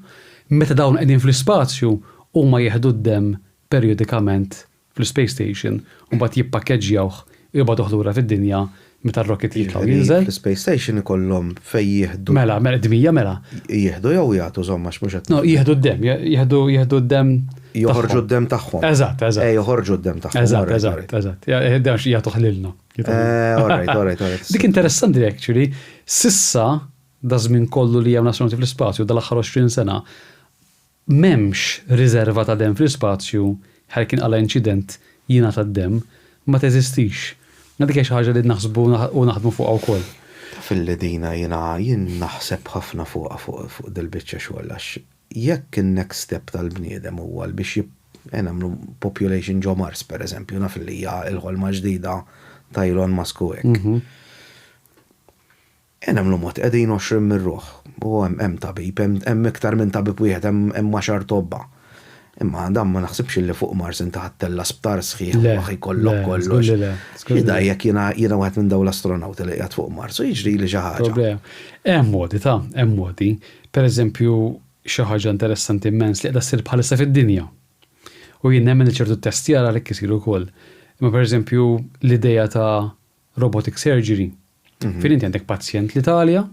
meta dawn qegħdin fl-ispazju huma jieħdu d-dem periodikament fl-space station u mbagħad jippakkeġġjawh u jibgħatu ħlura fid-dinja meta r-rocket jitlaw jinżel. Fl-space station ikollhom fej jieħdu. Mela, d-dmija mela. Jieħdu jew jagħtu żomma mhux qed. No, jieħdu d-dem, jieħdu d-dem. Joħorġu d-dem tagħhom. Eżatt. Joħorġu d-dem tagħhom. Eżatt. Jgħidax jagħtu ħlilna. Alright. Dik interessanti actually. Sissa da żmien kollu li hemm astronauti fl-ispazju dal-aħħar 20 sena m'hemmx riserva ta' dem fl-ispazju ħalkien għala inċident jingħata d-dem ma teżistix. Nadik xi ħaġa li naħsbu u naħdmu fuqha wkoll. Fil-ledina jien naħseb ħafna fuq dil-biċċa xogħol għax jekk in-next step tal-bniedem huwa biex nagħmlu population ġo Mars pereżempju naf li hija l-ħolma ġdida ta' Elon Musk u hekk. Nagħmlu mod qegħdin 20 mir-ruħ u hemm tabib, hemm iktar minn tabib wieħed hemm 10 tobba. Imma dan ma naħsibx li fuq Mars inta ħattella sptar sħiħ u ħajkollok kollox. Jida jekk jiena waħed minn dawn l-astronauti li qiegħed fuq Mars u jiġri li xi ħaġa. Hemm modi. Pereżempju xi ħaġa interessanti immens li qiegħda ssir bħalissa fid-dinja. U jien nemmen ċertu testjar għalhekk isiru wkoll. Imma pereżempju l-idea ta' robotic surgery. Fin inti għandek pazjent l-Italja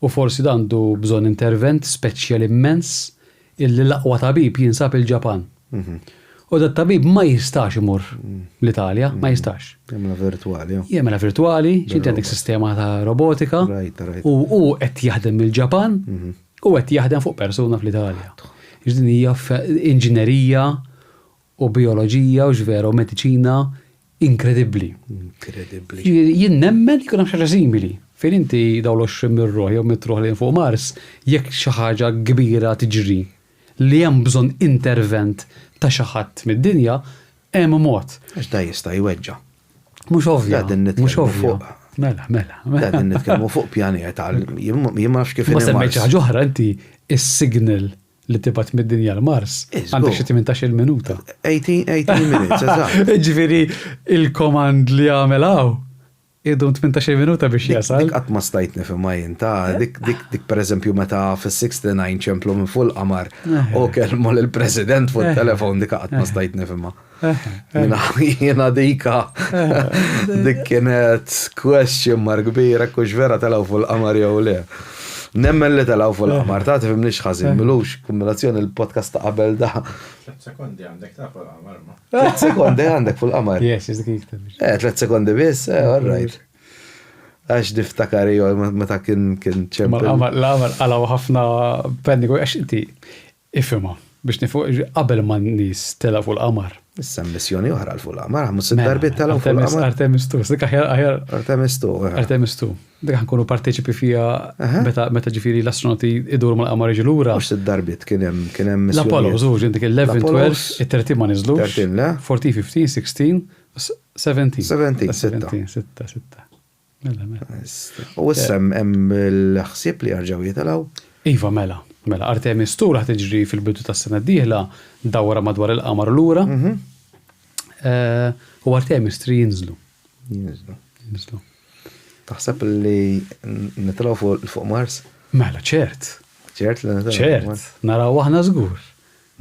u forsi għandu bżonn intervent speċjali immens illi l-aqwa tabib jinsab il-Ġapan. U dat tabib ma jistax imur l-Italja, ma jistax. Jemela virtuali, ġinti għandek sistema ta' robotika u qed jaħdem il-Ġapan u qed jaħdem fuq persuna fl-Italja. Ġdin hija inġinerija u bioloġija u ġvera u mediċina inkredibbli. Jien nemmen jkun hemm xi ħaġa simili. Fejn inti daw l-20 mir-ruħ jew mitruħ lejn fuq Mars, jekk xi ħaġa kbira tiġri li hemm bżonn intervent ta' xi ħadd mid-dinja, hemm mod. Għax da jista' jweġġa'. Mhux ovvja. Mela. Qegħdin nitkellmu fuq pjaniet jien ma nafx kif ma semmejt xi ħaġa oħra inti is-signal li tibgħat mid-dinja l-Mars għandek xi 18 minuta. 18 minutes, eżatt. Ġifieri il-komand li għamel hawn idhom 18 minuta biex jasal. Dik qatt ma stajt nifhimha jien dik pereżempju meta fis-69 ċemplu minn fuq il-qamar u kellmu lill-President fuq it-telefon dik qatt ma stajt nifhimha. Jiena dik kienet question mark kbira kux vera telgħu fuq il-qamar jew le. Nemmen li telgħu fuq il-qamar ta' tifhimniex ħażin milux kombinazzjoni l-podcast ta' qabel da. 3 sekondi għandek ta' fuq il-qamar ma. 3 sekondi għandek fuq il-qamar. Yes, dik iktar. 3 sekondi biss, all right. Għax niftakar meta kien ċempel. L-qamar għalaw ħafna penniku għax inti ifhimha biex nifuq qabel ma n-nies telgħu fuq il-qamar. Issa missjoni oħra fuq il-qamar, ħamu s-darbit telgħu fuq il-qamar. Artemis 2, dik aħjar Artemis 2. Dik ħankunu parteċipi fija meta ġifieri l-astronauti iduru mal-qamar jiġu lura. Mhux s-darbit kien hemm missjoni. L-Apollo żewġ intik il-11, 12, it-13 ma niżlux. 13 le? 14, 15, 16, 17. 6. Mela. U issa hemm l-ħsieb li jarġgħu jitilgħu. Iva mela. Artemis 2 raħ tiġri fil-bidu tas-sena d-dieħla dawra madwar il-qamar lura. U Artemis 3 jinżlu. Taħseb li nitilgħu fuq Mars? Mela, ċert. Ċert li nitilgħu. ċert. Naraw aħna żgur.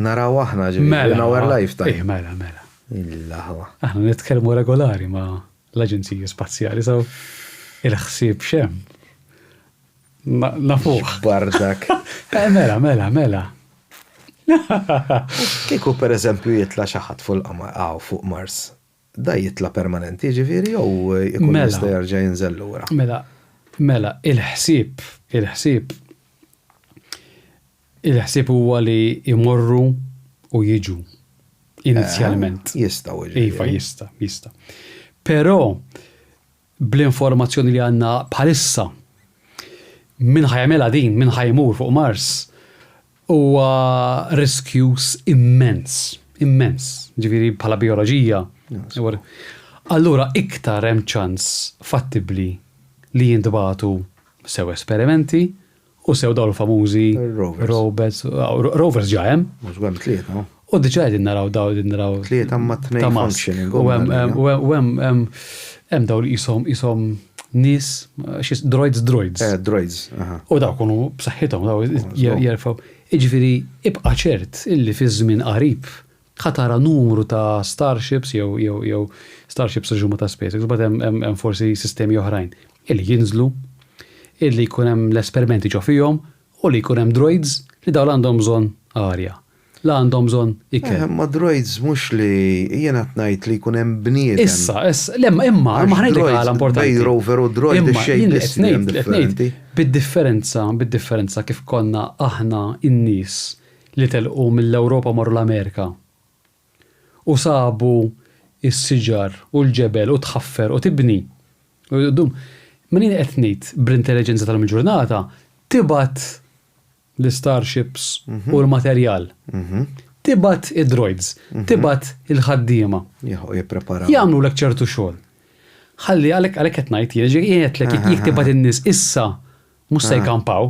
Naraw aħna ġifieri in our lifetime. Mela. Il-laħwa. Aħna nitkellmu regolari ma' l-Aġenziji Spazjali saw il-ħsieb xem. Nafuħ. Bardak. Mela. Kieku per eżempju jitla xaħat fuq il-qamar fuq Mars. Da jitla permanenti ġifieri jew ikun jista' jerġa' jinżel lura. Mela, il-ħsieb huwa li jmorru u jiġu inizjalment. Jistgħu Iva, jista'. Però bl-informazzjoni li għandna bħalissa min ħajmela din, min ħajmur fuq Mars huwa riskjus immens. Ġifieri bħala bioloġija. Allura iktar hemm ċans fattibbli li jintbagħtu sew esperimenti u sew dawn famużi rovers ġa hemm. Mhux għam tlieta, no? U diġà qegħdin naraw daw Tlieta ma tnejn ta' Musk. functioning. U hemm dawn ishom nies droids. Droids, aha. U daw kunu b'saħħithom daw jerfgħu. Jiġifieri ibqa' ċert illi fi żmien qarib ħatara numru ta' starships jew starships ġumma ta' SpaceX, bad hemm forsi sistemi oħrajn illi jinżlu, illi jkun hemm l-esperimenti ġo fihom u li jkun hemm droids li dawn għandhom bżonn arja. La għandhom bżonn ikel. Ma droids mhux li jiena ngħid li jkun hemm bniedem. Issa, imma ħanejtek għal importanti. Bej rover u droid ix-xejn differenti. Bid-differenza kif konna aħna in-nies li telqu mill-Ewropa marru l-Amerika u sabu is-siġar u l-ġebel u tħaffer u tibni. Min qed ngħid bl-intelligenza tal-ġurnata tibgħat l-starships u l-materjal. Tibgħat id-droids, tibgħat il-ħaddiema. Jippreparaw. Jagħmlu lek ċertu xogħol. Ħalli għalhekk qed ngħid jgħidlek jekk tibgħat in-nies issa mhux se jkampaw.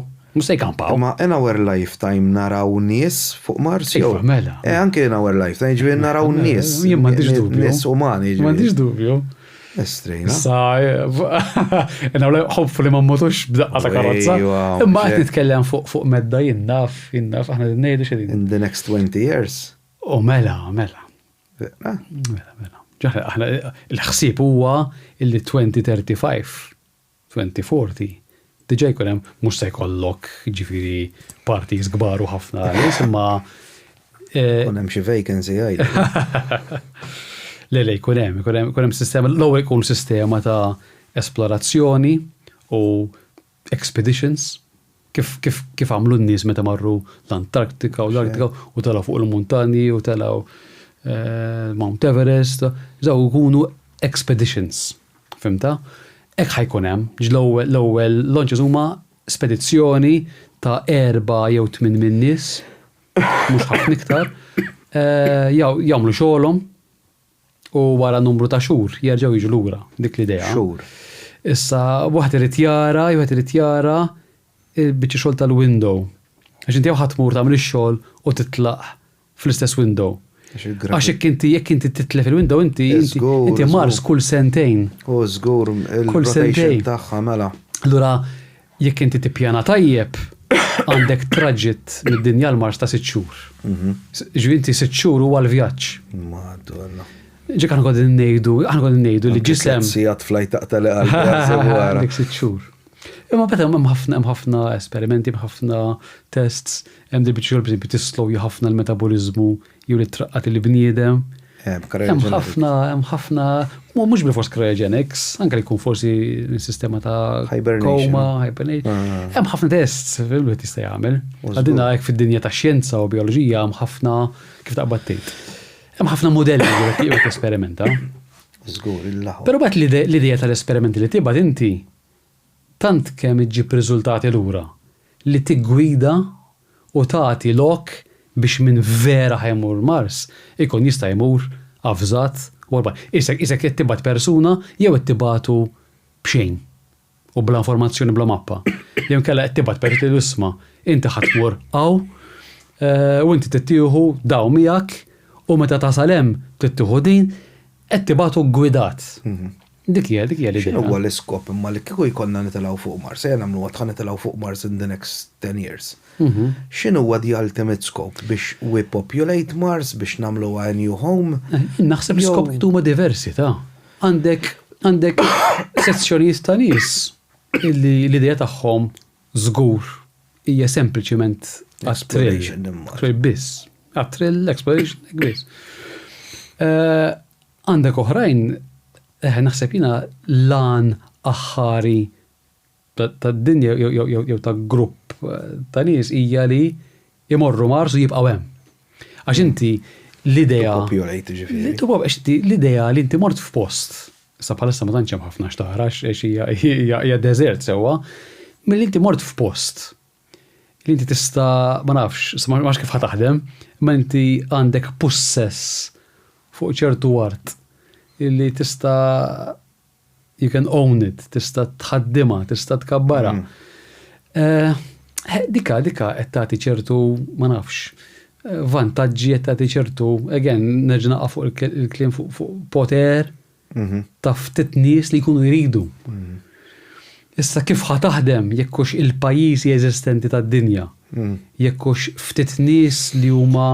Ma in our lifetime naraw nies fuq Mars jew. Mela. Anke in our lifetime ġifieri naraw nies. Jien m'għandix dubju. Nies umani. M'għandix dubju. Estrejna. Hopefully ma mmotux b'daqqa ta' karozza. Imma qed nitkellem fuq medda jinnaf aħna ngħidu x'edin. In the next 20 years. U mela. Ġaħna aħna il-ħsieb huwa illi 2035, 2040 diġà jkun hemm mhux se jkollok ġifieri parties kbar u ħafna nies imma hemm xi vacancy għajdu. Le, jkun hemm sistema, l-ewwel jkun sistema ta' esplorazzjoni u expeditions kif għamlu n-nies meta marru l-Antarktika u l-Arktika u telaw fuq il-muntanji u telaw Mount Everest, żaw ikunu expeditions. Fimta? Hekk ħajkun hemm, l-ewwel launches huma spedizzjoni ta' 4 jew 8 min nies, mhux ħafna iktar, jagħmlu xogħolhom u wara numru ta' xhur jerġgħu jiġu lura dik l-idea. Xhur. Issa waħed irid jara biċċi xogħol tal-window. Għax inti ħadd tmur tagħmel ix-xogħol u titlaq fl-istess window. Għax jekk inti titlef il-window inti Mars kull sentejn. U żgur il-rotation tagħha mela. Allura jekk inti tippjana tajjeb għandek traġit mid-dinja l-Mars ta' 6 xhur. Ġifieri inti 6 xhur huwa l-vjaġġ. Madonna. Ġek għan għodin nejdu li ġisem. Sijat flajt taqtali għal-għara. Dik 6 xhur. Imma beta hemm ħafna esperimenti, ħafna tests, hemm biċċi per eżempju tislow ħafna l-metabolizmu jew li traqqat il-bniedem. Hemm ħafna mhux bil-fors cryogenics, anke li jkun forsi sistema ta' koma, hibernation. Hemm ħafna tests li tista' jagħmel. Għadina hekk fid-dinja tax-xjenza u bioloġija hemm ħafna kif taqbad tgħid. Hemm ħafna modelli li jekk esperimenta. Żgur il-laħu. Però bat l-idea tal-esperimenti li tibgħat inti tant kemm iġġib riżultati lura li tiggwida u tagħti lok biex minn vera ħajmur Mars ikun jista' jmur avżat u orba. Isek qed tibgħat persuna jew qed tibgħatu b'xejn u bla informazzjoni bla mappa. Jew kellha qed tibgħat per isma' inti ħadd tmur u inti tittieħu daw miegħek u meta tasal hemm tittieħu din qed tibgħatu gwidat. Dik hija l-idea. X'inhu huwa l-iskop imma li kieku jkollna nitilgħu fuq Mars, nagħmlu għad nitilgħu fuq Mars in the next 10 years. X'inhu huwa the ultimate scope biex we populate Mars biex nagħmlu a new home? Naħseb l-iskop huma diversi ta'. Għandek sezzjonijiet ta' nies illi l-idea tagħhom żgur hija sempliċiment għat-trill biss. Għat-trill, exploration, biss. Għandek oħrajn naħseb jiena lan aħħari tad-dinja jew ta' grupp ta' nies hija li jmorru Mars u jibqgħu hemm. Għax inti l-idea l-idea li inti mort f'post, sa bħalissa ma tantx hemm ħafna x'taħrax għax hija deżert sewwa, milli inti mort f'post li inti tista' ma nafx, ma nafx kif ħataħdem, ma inti għandek possess fuq ċertu art illi tista' you can own it, tista' tħaddima, tista' tkabbara. Dika qed tagħti ċertu ma nafx vantaġġi qed tagħti ċertu again nerġa' naqa' fuq il-kliem fuq poter ta' ftit nies li jkunu jridu. Issa kif ħataħdem jekkux il-pajjiżi eżistenti tad-dinja, jekkux ftit nies li huma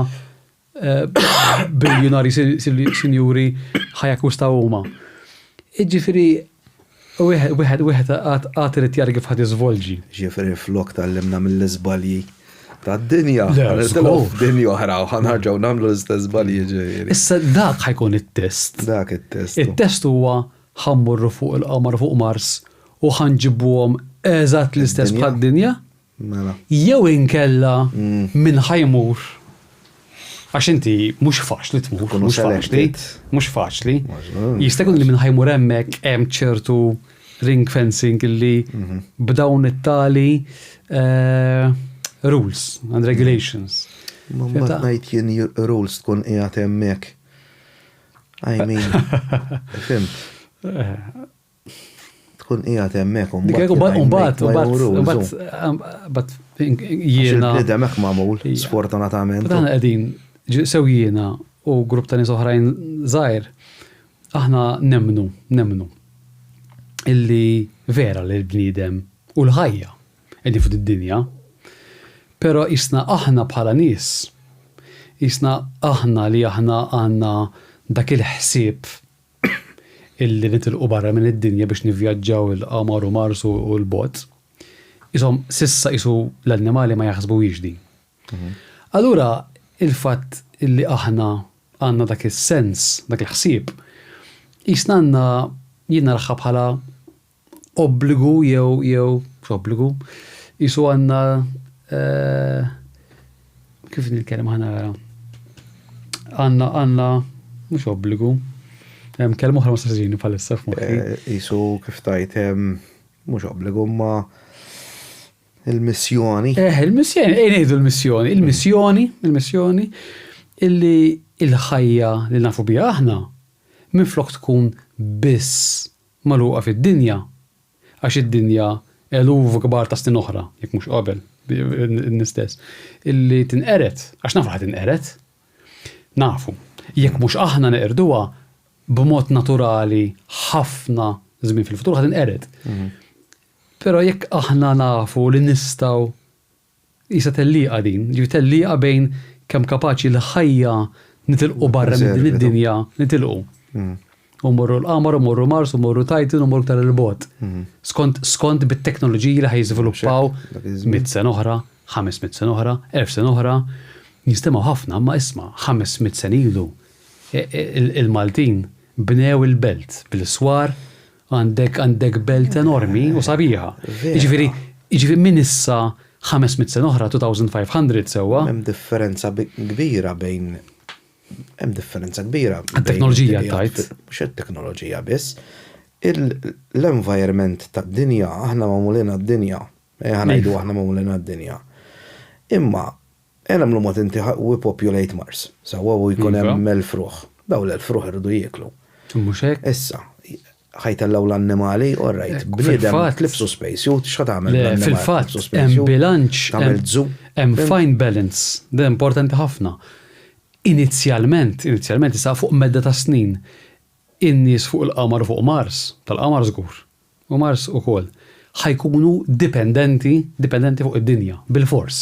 biljonari sinjuri ħajakwistaw huma. Jiġifieri wieħed għad irid jara kif ħadd iżvolġi. Ġifieri flok tal-limna mill-iżbalji tad-dinja. Dinja oħra u ħanarġgħu nagħmlu l-istess żbalji ġifieri. Issa dak ħajkun it-test. Dak it-test. Il-test huwa ħammurru fuq il-qamar fuq Mars u ħanġibuhom eżatt l-istess bħad-dinja. Mela. Jew inkella min ħajmur. Għax inti mhux faċli tmur, mhux faċli. Jista' jkun li minn ħajmur hemmhekk hemm ċertu ring fencing illi b'dawn it-tali rules and regulations. Ma mbagħad ngħid jien rules tkun qiegħed hemmhekk. I mean, fimt. Tkun qiegħed hemmhekk u mbagħad jiena il-bniedem hekk magħmul, sfortunatament. Dan qegħdin sew jiena u grupp ta' nies oħrajn żgħir aħna nemmnu illi vera li l-bniedem u l-ħajja qegħdin fuq id-dinja, però isna aħna bħala nies, isna aħna li aħna għandna dak il-ħsieb illi nitilqu barra minn id-dinja biex nivvjaġġaw il-qamar u Mars u l-bot. Isom sissa isu l-annimali ma jaħsbu jiġdi. Allura il-fatt illi aħna għandna dak is-sens, dak il-ħsieb, isna għandna jiena raħħa bħala obbligu jew obbligu, isu għandna kif nitkellem ħana għandna mhux obbligu. Kelma oħra ma saġini bħalissa f'moħħi. Isu kif tajt mhux obbligu ma il-missjoni. Il-missjoni, ngħidu il-missjoni illi il-ħajja li nafu biha aħna minflok tkun biss magħluqa fid-dinja għax id-dinja eluf kbar ta' snin oħra, jekk mhux qabel n-istess, illi tinqeret, għax nafu ħad tinqeret, nafu. Jekk mhux aħna neqerduha b'mod naturali ħafna żmien fil-futur ħad inqered. Però jekk aħna nafu li nistgħu isa tellieqa din, ġifi tellieqa bejn kemm kapaċi l-ħajja nitilqu barra minn din id-dinja, nitilqu. U morru l-qamar, u morru Mars, u morru Titan, u morru tal-bot. Skont bit-teknoloġiji li ħajżviluppaw 100 sena oħra, 500 sena oħra, 1000 sena oħra, nistemaw ħafna, ma isma' 500 sena ilu. Il-Maltin bnew il-belt bil-swar għandek belt enormi u sabiħa. Iġifieri min issa 500 sena oħra 2500 sewwa. Hemm differenza kbira bejn Għat-teknoloġija tajt. Mhux it-teknoloġija biss. L-environment tad-dinja aħna magħmulin għad-dinja. Ngħidu aħna magħmulin għad-dinja. Imma nagħmlu mod inti we populate Mars. Sewwa u jkun hemm elfruħ. Dawn l-elfruħ irridu jieklu. Mhux hekk? Issa ħajtellaw l-annimali, all right, bniedem tlifsu spacesuit, x'qa tagħmel? Fil-fatt hemm bilanċ, hemm fine balance, da importanti ħafna. Inizjalment issa fuq medda ta' snin, in-nies fuq il-qamar u fuq Mars, tal-qamar żgur, u Mars ukoll, ħajkunu dipendenti fuq id-dinja, bil-fors.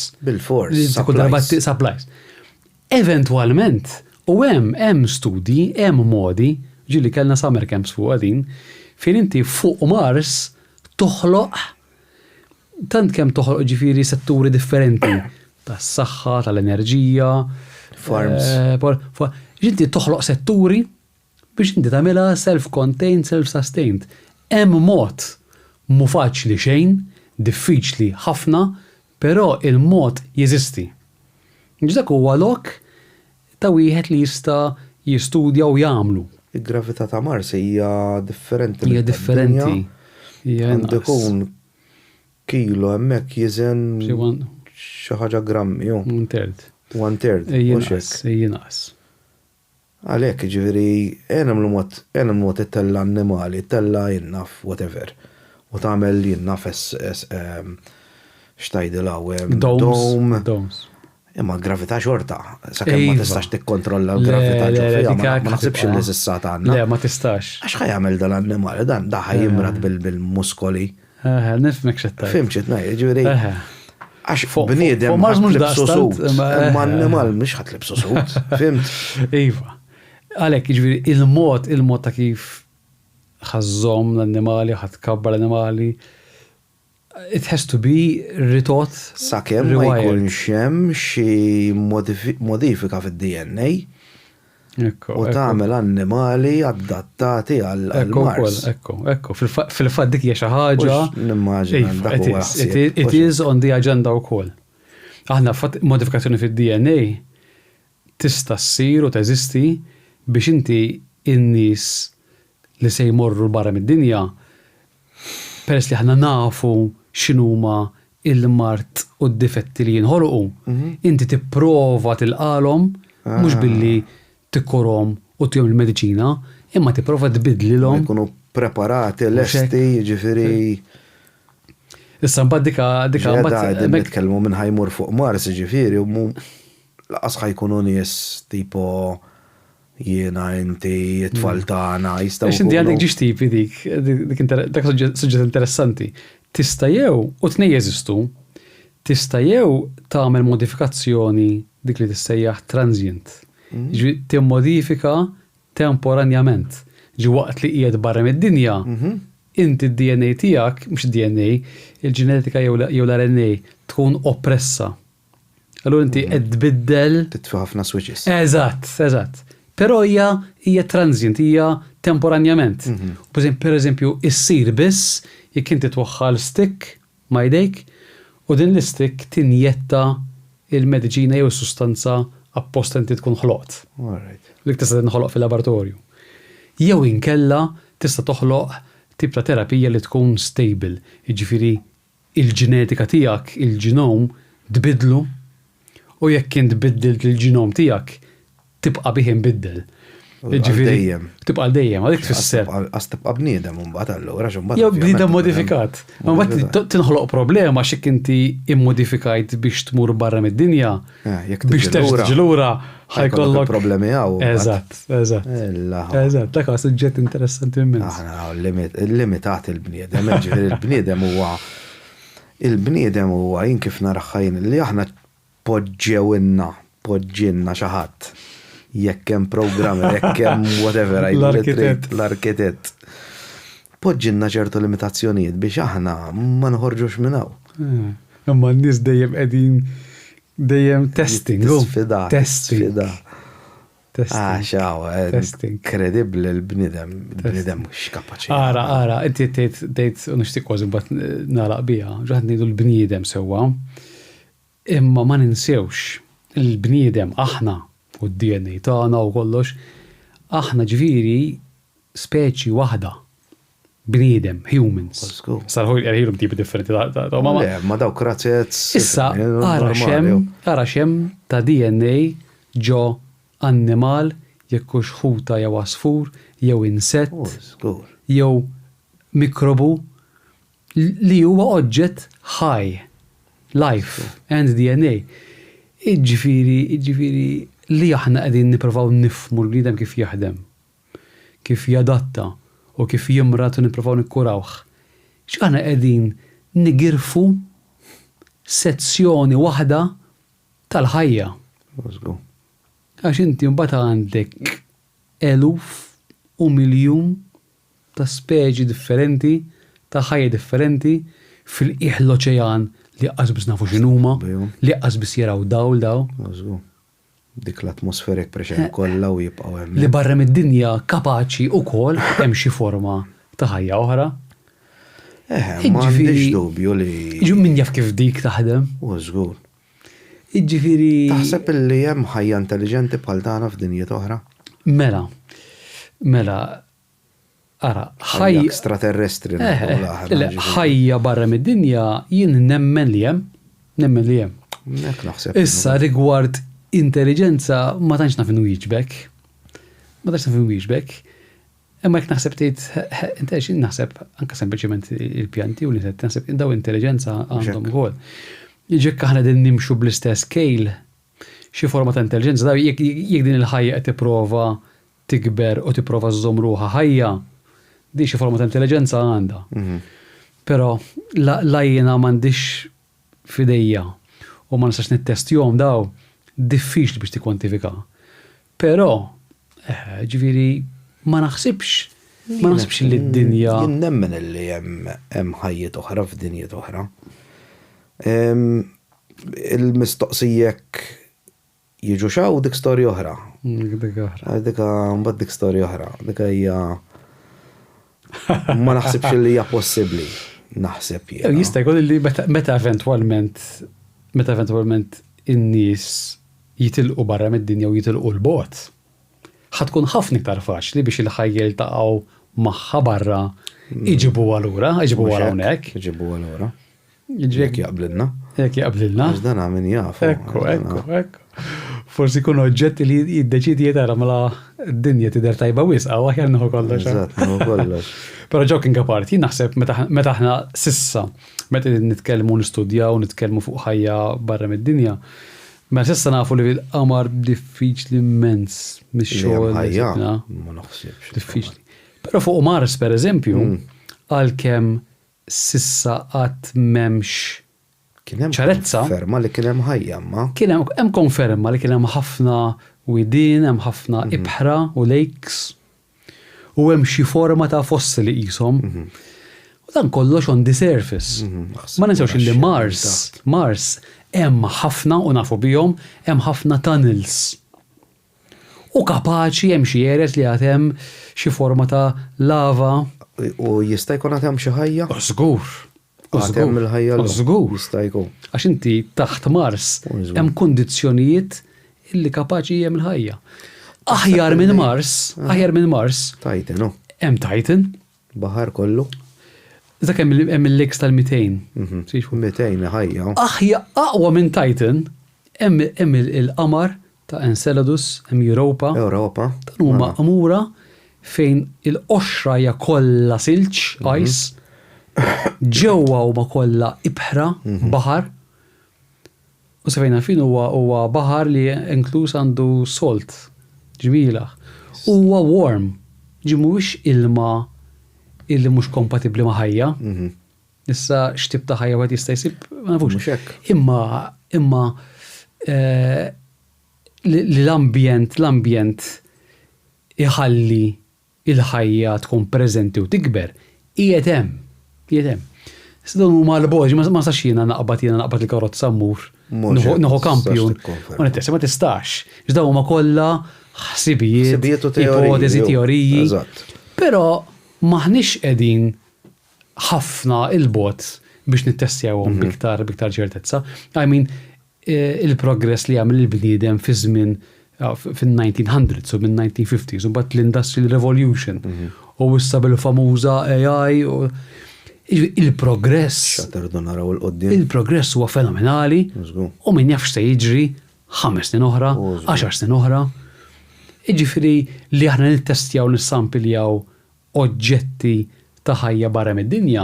Supplies. Eventwalment, u hemm studji, hemm modi, ġili kellna summer camps fuq għadin, fejn inti fuq Mars toħloq tant kemm toħloq ġifieri setturi differenti tas-saħħa, tal-enerġija, farms. Inti toħloq setturi biex inti tagħmilha self-contained, self-sustained. Hemm mod mhu faċli xejn, diffiċli ħafna, però il-mod jeżisti. Dak huwa lok ta' wieħed li jista' jistudja u jagħmlu. Il-gravità ta' Mars hija differenti. Hija differenti. Għandek ikun kilo hemmhekk jiżen xi ħaġa grammi. 1/3. 1/3. Jinqas. Għalhekk ġifieri hemm mod tella annimali, tella jinnaf whatever. U tagħmel jinnaf x'tgħidilha Domes. Imma gravità xorta, sakemm ma tistax tikkontrolla l-gravità ġo ma naħsibx li s'issa tagħna. Le, ma tistax. Għax ħajjagħmel dal-annimali, dan ħajjimrad bil-muskoli. Nifmek xettaj. Fimċit ngħid, ġifieri. Għax bniedem Mars mhux ħatlibsu daqstant, sut, imma annimal mhux ħatlibsu sut. Fimt? Iva. Għalhekk jiġifieri il-mod ta' kif ħażżomm l-annimali, ħatkabbar l-annimali. It has to be ritot. Sakemm ma jkunx hemm xi modifika fid-DNA u tagħmel annimali adattati għall-Mars. Ekku. Fil-fatt dik hija xi ħaġa. Nimmaġina dak huwa It is on the agenda wkoll. Aħna fatt modifikazzjoni fid-DNA tista' ssir u teżisti biex inti in-nies li se jmorru barra mid-dinja peress li aħna nafu x'inhuma il-mart u d-difetti li jinħolqu. Inti tipprova tilqalhom mhux billi tikkorhom u tihom il-mediċina, imma tipprova tbidlilhom. Jkunu preparati lesti, jiġifieri. Issa mbagħad dika mbagħad nitkellmu minn ħajmur fuq Mars, jiġifieri u laqas ħajkunu nies tipo jiena inti tfal tagħna jistgħu. Għax inti għandek ġiex tipi dak suġġett interessanti. Tista' jew u tnej jeżistu, tista' jew tagħmel modifikazzjoni dik li tissejjaħ transient. Ġi timmodifika temporanjament. Ġi waqt li qiegħed barra mid-dinja, inti d-DNA tiegħek, mhux DNA, il-ġenetika jew l-RNA tkun oppressa. Allura inti qed tbiddel. Titfi ħafna switches. Eżatt. Però hija transient, hija temporanjament. Per eżempju, issir biss jekk inti twaħħal stick ma' jdejk u din l-stick tinjetta il-mediċina jew is-sustanza apposta inti tkun ħloqt. Dik tista' tinħoloq fil-laboratorju. Jew inkella tista' toħloq tip ta' terapija li tkun stable, jiġifieri il-ġenetika tiegħek, il-ġinom tbidlu u jekk kien tbiddilt il-ġinom tiegħek tibqa' bih inbiddel. Tibqa' dejjem, għalik tfisser. Għas tibqa' bniedem mbagħad allura x'mbagħad. Jew bniedem modifikat. Mbagħad tinħoloq problema x'jekk inti immodifikajt biex tmur barra mid-dinja. Biex terġa' lura ħajkollok problemi hawn. Eżatt. Dak huwa suġġett interessanti immens. Aħna limitat il-bniedem, ġifieri il-bniedem huwa jien kif naraħħajn li aħna poġġinna xi ħadd. Jekk hemm programmer, jekk hemm whatever, l-arkitett. Poġġinna ċertu limitazzjonijiet biex aħna ma nħorġux minn hawn. Imma n-nies dejjem qegħdin dejjem testing. Testing. Kredibbli l-bniedem mhux kapaċi. Ara, inti tgħid u nixtieq kważi mbagħad nagħlaq biha, ġaħad ngħidu l-bniedem sewwa. Imma ma ninsewx il-bniedem aħna u d-DNA tagħna u kollox, aħna ġifieri speċi waħda. Bniedem, humans. Sarħu jgħidhom tipi differenti ma dawk razzett. Issa ara xem ta' DNA ġo annimal jekk hux ħuta jew asfur, jew insett, jew mikrobu li huwa oġġett ħaj, life and DNA. Iġifieri li aħna qegħdin nippruvaw nifhmu l-bniedem kif jaħdem, kif jadatta u kif jimrat u nippruvaw nikkurawh. X'aħna qegħdin nigirfu sezzjoni waħda tal-ħajja. Għax inti mbagħad għandek eluf u miljun ta' speċi differenti, ta' ħajja differenti fil-qiegħ l-oċean li qaqqas biss nafu x'inhuma, li qaqqas biss jaraw dawl. Dik l-atmosferik pressure kollha u jibqgħu hemm. Li barra mid-dinja kapaċi wkoll hemm xi forma ta' ħajja oħra. M'għandix dubju li. Min jaf kif dik taħdem. Żgur. Jiġifieri. Taħseb li hemm ħajja intelligenti bħal tagħna f'dinjiet oħra? Mela. Ara, ħajja ekstraterrestri. Ħajja barra mid-dinja jien nemmen li hemm. Issa rigward intelligenza ma tantx naf inhu jiġbek. ma darx nifhem wieġbek. Imma jekk naħseb tgħid inti għax naħseb anke sempliċement il-pjanti u li qed naħseb daw intelligenza għandhom ukoll. Jiġek aħna din nimxu bl-istess scale xi forma ta' intelligenza daw jekk din il-ħajja qed tipprova tikber u tipprova żżomm ruħha ħajja, di xi forma ta' intelligenza għandha. Però la jiena m'għandix fidejja u ma nistax nittestjhom daw diffiċli biex tikkwantifika. Però ġifieri ma naħsibx li d-dinja. Jien nemmen li hemm ħajjiet oħra f'dinjiet oħra. Il-mistoqsijek jiġu xaw dik storja oħra. Mbagħad dik storja oħra. Dik hija ma naħsibx li hija possibbli. Naħseb jien. Jista' jkun li meta eventwalment in-nies jitilqu barra mid-dinja u jitilqu l-bogħod. ħatkun ħafna iktar faċli biex il-ħajja jiltaqgħu magħha barra iġibu għalura, iġibu għal hawnhekk. Iġibu għalura. Jekk jaqblilna. Jekk jaqblilna. Għax dan għamin jafu. Ekku. Forsi kun oġġetti li jiddeċidi jitara mela d-dinja tidher tajba wisqa u aħjar naħu kollox. Eżatt, naħu kollox. Però joking apart, jien naħseb meta aħna sissa meta nitkellmu nistudjaw u nitkellmu fuq ħajja barra mid-dinja, ma sissa nafu li fil-qamar diffiċli immens mix-xogħol. Ma naħsibx. Diffiċli. Però fuq Mars pereżempju, għalkemm sissa qatt m'hemmx ċarezza. Konferma li kien hemm ħajja ma. Kien hemm konferma li kien hemm ħafna widien, hemm ħafna ibħra u lakes u hemm xi forma ta' fossili qishom. U dan kollox on the surface. Ma ninsewx li Mars hemm ħafna u nafu bihom hemm ħafna tunnels. U kapaċi hemm xi areas li għad hemm xi forma ta' lava. U jista' jkun għad hemm xi ħajja? Żgur. Hemm il-ħajja żgur. Jista' jkun. Għax inti taħt Mars hemm kundizzjonijiet illi kapaċi hemm il-ħajja. Aħjar minn Mars. Titan, no. Hemm Titan. Baħar kollu. Dak hemm il-lakes tal-200. 200 ħajja. Aqwa minn Titan hemm il-qamar ta' Enceladus, hemm Europa. Dan huma qamura fejn il-qoxra hija kollha silġ, ice. Ġewwa huma kollha ibħra, baħar. U se fejn fin huwa baħar li inkluż għandu salt, ġmiela. Huwa warm, mhuwiex ilma illi mhux kompatibbli ma' ħajja. Issa x'tib ta' ħajja wieħed jista' jsib ma nafux. Imma l-ambjent iħalli il-ħajja tkun preżenti u tikber qiegħed hemm. Issa dawn huma l-boġi ma sax jiena naqbad il-karozza mmur. Noħu kampjun. Ma nittesa ma tistax. Dawn huma kollha ħsibijiet, ipotezi, teoriji. Però maħniex qegħdin ħafna il-bot biex nittestjawhom biktar ċertezza. I mean, il-progress li għamil il-bniedem fi żmien fin-1900s u min-1950s u mbagħad l-Industrial Revolution u issa bil-famuża AI u il-progress. Il-progress huwa fenomenali u min jafx se jiġri 5 snin oħra, 10 snin oħra. Jiġifieri li aħna nittestjaw nissampiljaw oġġetti ta' ħajja barra mid-dinja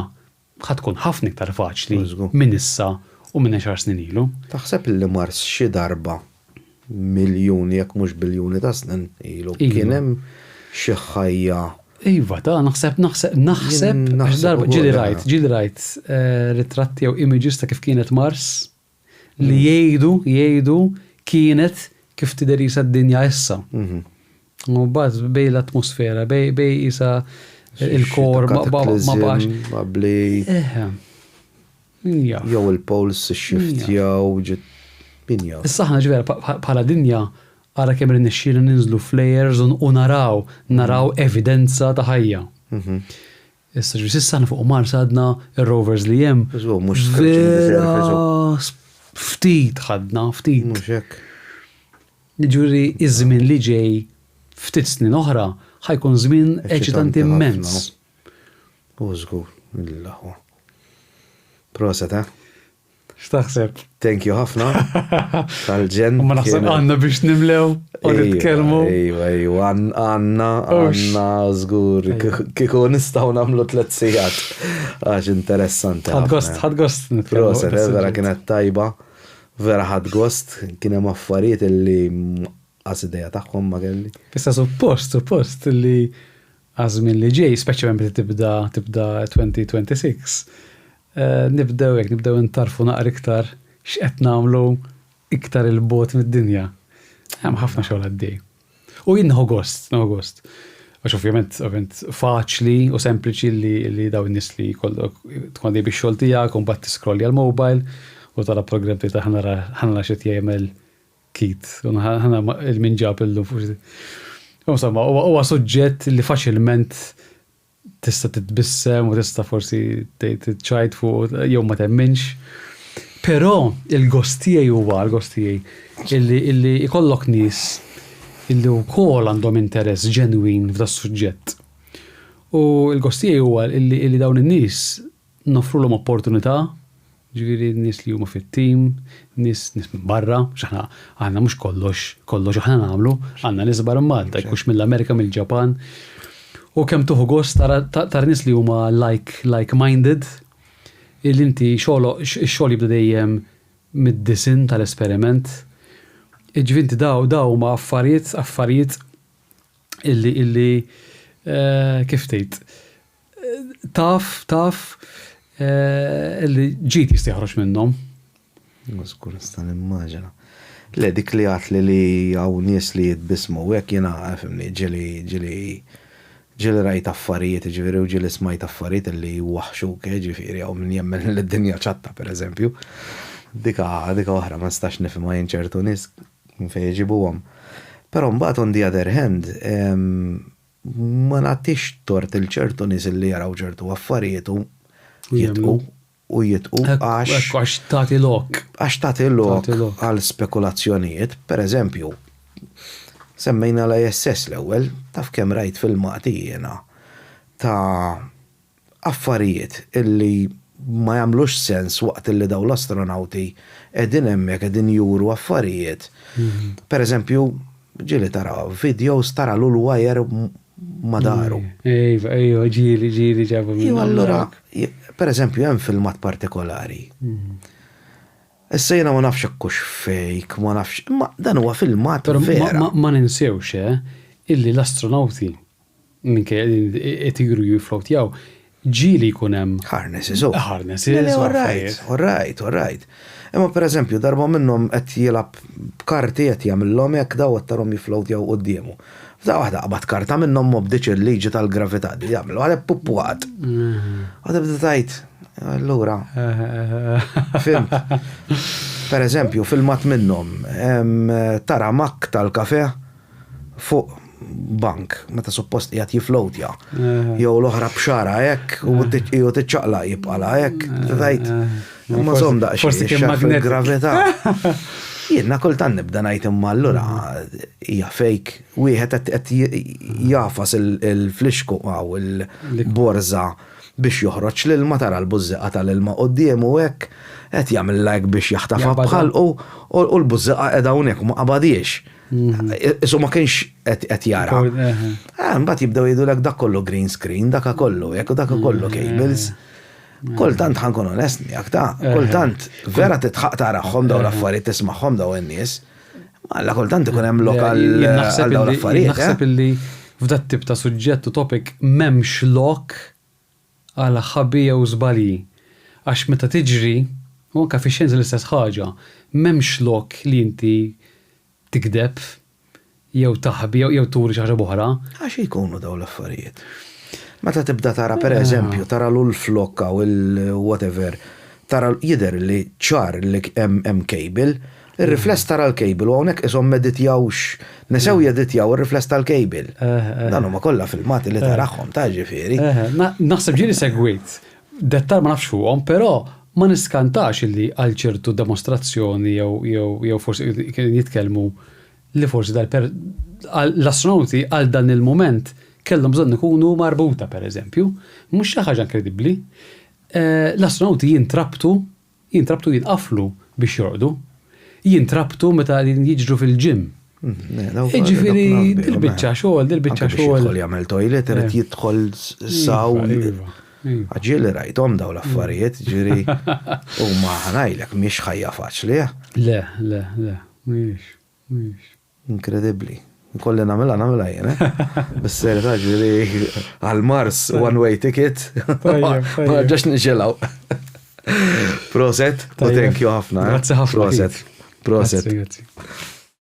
ħatkun ħafna iktar faċli minn issa u minn 10 snin ilu. Taħseb li Mars xi darba miljuni jekk mhux biljuni ta' snin ilu kien hemm xi ħajja. Iva, ta' naħseb darba ġili rajt ritratti jew images ta' kif kienet Mars li jgħidu kienet kif tidher isa d-dinja issa. U bad bej l-atmosfera, bej isa il-kor ma bax. Jew il-pols shift jew binja. Issa ħna ġvera bħala dinja ara kemm rinexxielu ninżlu flayers u naraw evidenza ta' ħajja. Issa ġveri issa fuq Mars għadna ir-rovers li hemm. Vera ftit ħadna, ftit. Mhux hekk. Ġuri iż-żmien li ġej ftit snin oħra ħajkun żmien eċitanti immens. U żgur, illahu. Proset, X'taħseb? Thank you ħafna tal-ġen. Ma naħseb għandna biex nimlew u nitkellmu. Ejwa, għandna żgur kieku nistgħu nagħmlu 3 sigħat. Għax interessanti. Ħadd gost nitkellmu. Proset, vera kienet tajba. Vera ħadd gost, kien hemm affarijiet illi għas-idea tagħhom ma kelli. Issa suppost li għażmin li ġej, speċjalment tibda 2026. Nibdew intarfu naqra iktar x'qed nagħmlu iktar il-bot mid-dinja. Hemm ħafna xogħol għaddej. U jien naħu gost. Għax ovvjament faċli u sempliċi li daw in-nies li tkun dej bix-xogħol tiegħek u mbagħad tiskrolli għall-mobile u tara programm ta' ħanra x'qed jagħmel kit. Ħana il-minġab illum. Insomma, huwa suġġett li faċilment tista' titbissem u tista' forsi titċajt fuq jew ma temminx. Però il-gost tiegħi illi ikollok nies illi wkoll għandhom interess ġenwin f'da suġġett. U l-gost tiegħi huwa illi dawn in-nies nofrulhom opportunità, ġifieri nies li huma fit-tim, nies minn barra, x'aħna għandna mhux kollox aħna nagħmlu, għandna nies barra Malta, jkunx mill-Amerika, mill-Ġapan. U kemm tuħu gost tara nies li huma like-minded, illi inti x-xogħol jibda dejjem mid-disin tal-esperiment. Ġifieri daw huma affarijiet illi kif tgħid taf illi ġiet jista' joħroġ minnhom. Żgur nista' nimmaġina. Le dik li għat li hawn nies li jitbismu hekk jiena fimni ġili rajt affarijiet, ġifieri u ġili smajt affarijiet li waħxuk, ġifieri hawn min jemmen li d-dinja ċatta pereżempju. Dika oħra ma nistax nifhimha jien ċertu nies fejn jġibuhom. Però mbagħad on the other hand ma nagħtix tort il-ċertu nies li jaraw ċertu affarijiet u jitqu għax tagħti lok. Għax tagħti lok għal spekulazzjonijiet, pereżempju. Semmejna l-ISS l-ewwel, taf kemm rajt filmati jiena ta' affarijiet illi ma jagħmlux sens waqt illi daw l-astronauti qegħdin hemmhekk qegħdin juru affarijiet. Pereżempju, ġieli tara videos tara l-wire ma daru. Ejja, ġieli ġabu. Allura, pereżempju hemm filmat partikolari. Issa jiena ma nafx kux fake, ma nafx, ma dan huwa filmat vera. Ma ninsewx illi l-astronauti minkejja qed jiru jiflowtjaw ġieli jkun hemm harnesses. All right. Imma pereżempju darba minnhom qed jilgħab b'karti qed jagħmilhom hekk daw qed tarhom jiflowtjaw qudiemu. F'da waħda qabad karta minnhom ma bdiċ il-liġi tal-gravità li jagħmlu għal pupwat. Għad bda tajt. Allura, fimt. Per eżempju, filmat minnhom tara makk tal-kafe fuq bank, meta suppost qiegħed jiflowtja. Jew l-oħra b'xara hekk u tiċċaqla jibqala hekk, tajt. Ma żomm daqsxejn ix-xar fil-gravità. Jiena kultant nibda ngħid imma allura hija fake, wieħed qed jafas il-flixku għaw il-borża biex joħroġ l-ilma tara l-bużżeqa tal-ilma qudiemu hekk qed jagħmel like biex jaħtafa bħal u l-bużżeqa qiegħda hawnhekk ma qabadiex. Isu ma kienx qed jara. Mbagħad jibdew jgħidulek dak kollu green screen, dak kollu hekk u dak kollu cables. Kultant ħankun onest miegħek ta' kultant vera titħaq tarahom dawn l-affarijiet tismagħhom dawn in-nies. Alla kultant ikun hemm lokal għal dawn l-affarijiet. Naħseb illi f'dat tip ta' suġġett u topic m'hemmx lok għala ħabija u żbalji. Għax meta tiġri, u anke fix-xjenza l-istess ħaġa, m'hemmx lok li inti tikdeb jew taħbi jew turi xi ħaġa oħra. Għax jkunu dawn l-affarijiet. Meta tibda tara pereżempju tara l-flokka u l-whatever, tara jidher li ċar li hemm cable, ir-rifless tara l-cable u hawnhekk ishom meditjawx, nesew jeditjaw ir-rifless tal-cable. Dan huma kollha filmati li tarahom ta' ġifieri. Naħseb ġieli segwit. Dettar ma nafx fuqhom, però ma niskantax illi għal ċertu demostrazzjoni jew forsi jitkellmu li forsi l-astronauti għal dan il-moment kellhom bżonn ikunu marbuta pereżempju, mhux xi ħaġa inkredibbli. L-astronauti jintrabtu jintrabtu jinqaflu biex jorqdu, jintrabtu meta jiġru fil-ġim. Ġifiri, dil-bicċa xogħol, dil-bicċa xogħol. Jidħol jagħmel toilet, irid jidħol saw. Ġieli rajthom daw l-affarijiet, ġieri u ma ħanajlek mhix ħajja faċli. Le, mhix. Inkredibbli. Kolli nagħmilha jien. Bis-serjetà ġieli għal-Mars one-way ticket. Ma ġax niġġelgħu. Proset, u thank you ħafna. Grazzi ħafna. Proset. Grazzi.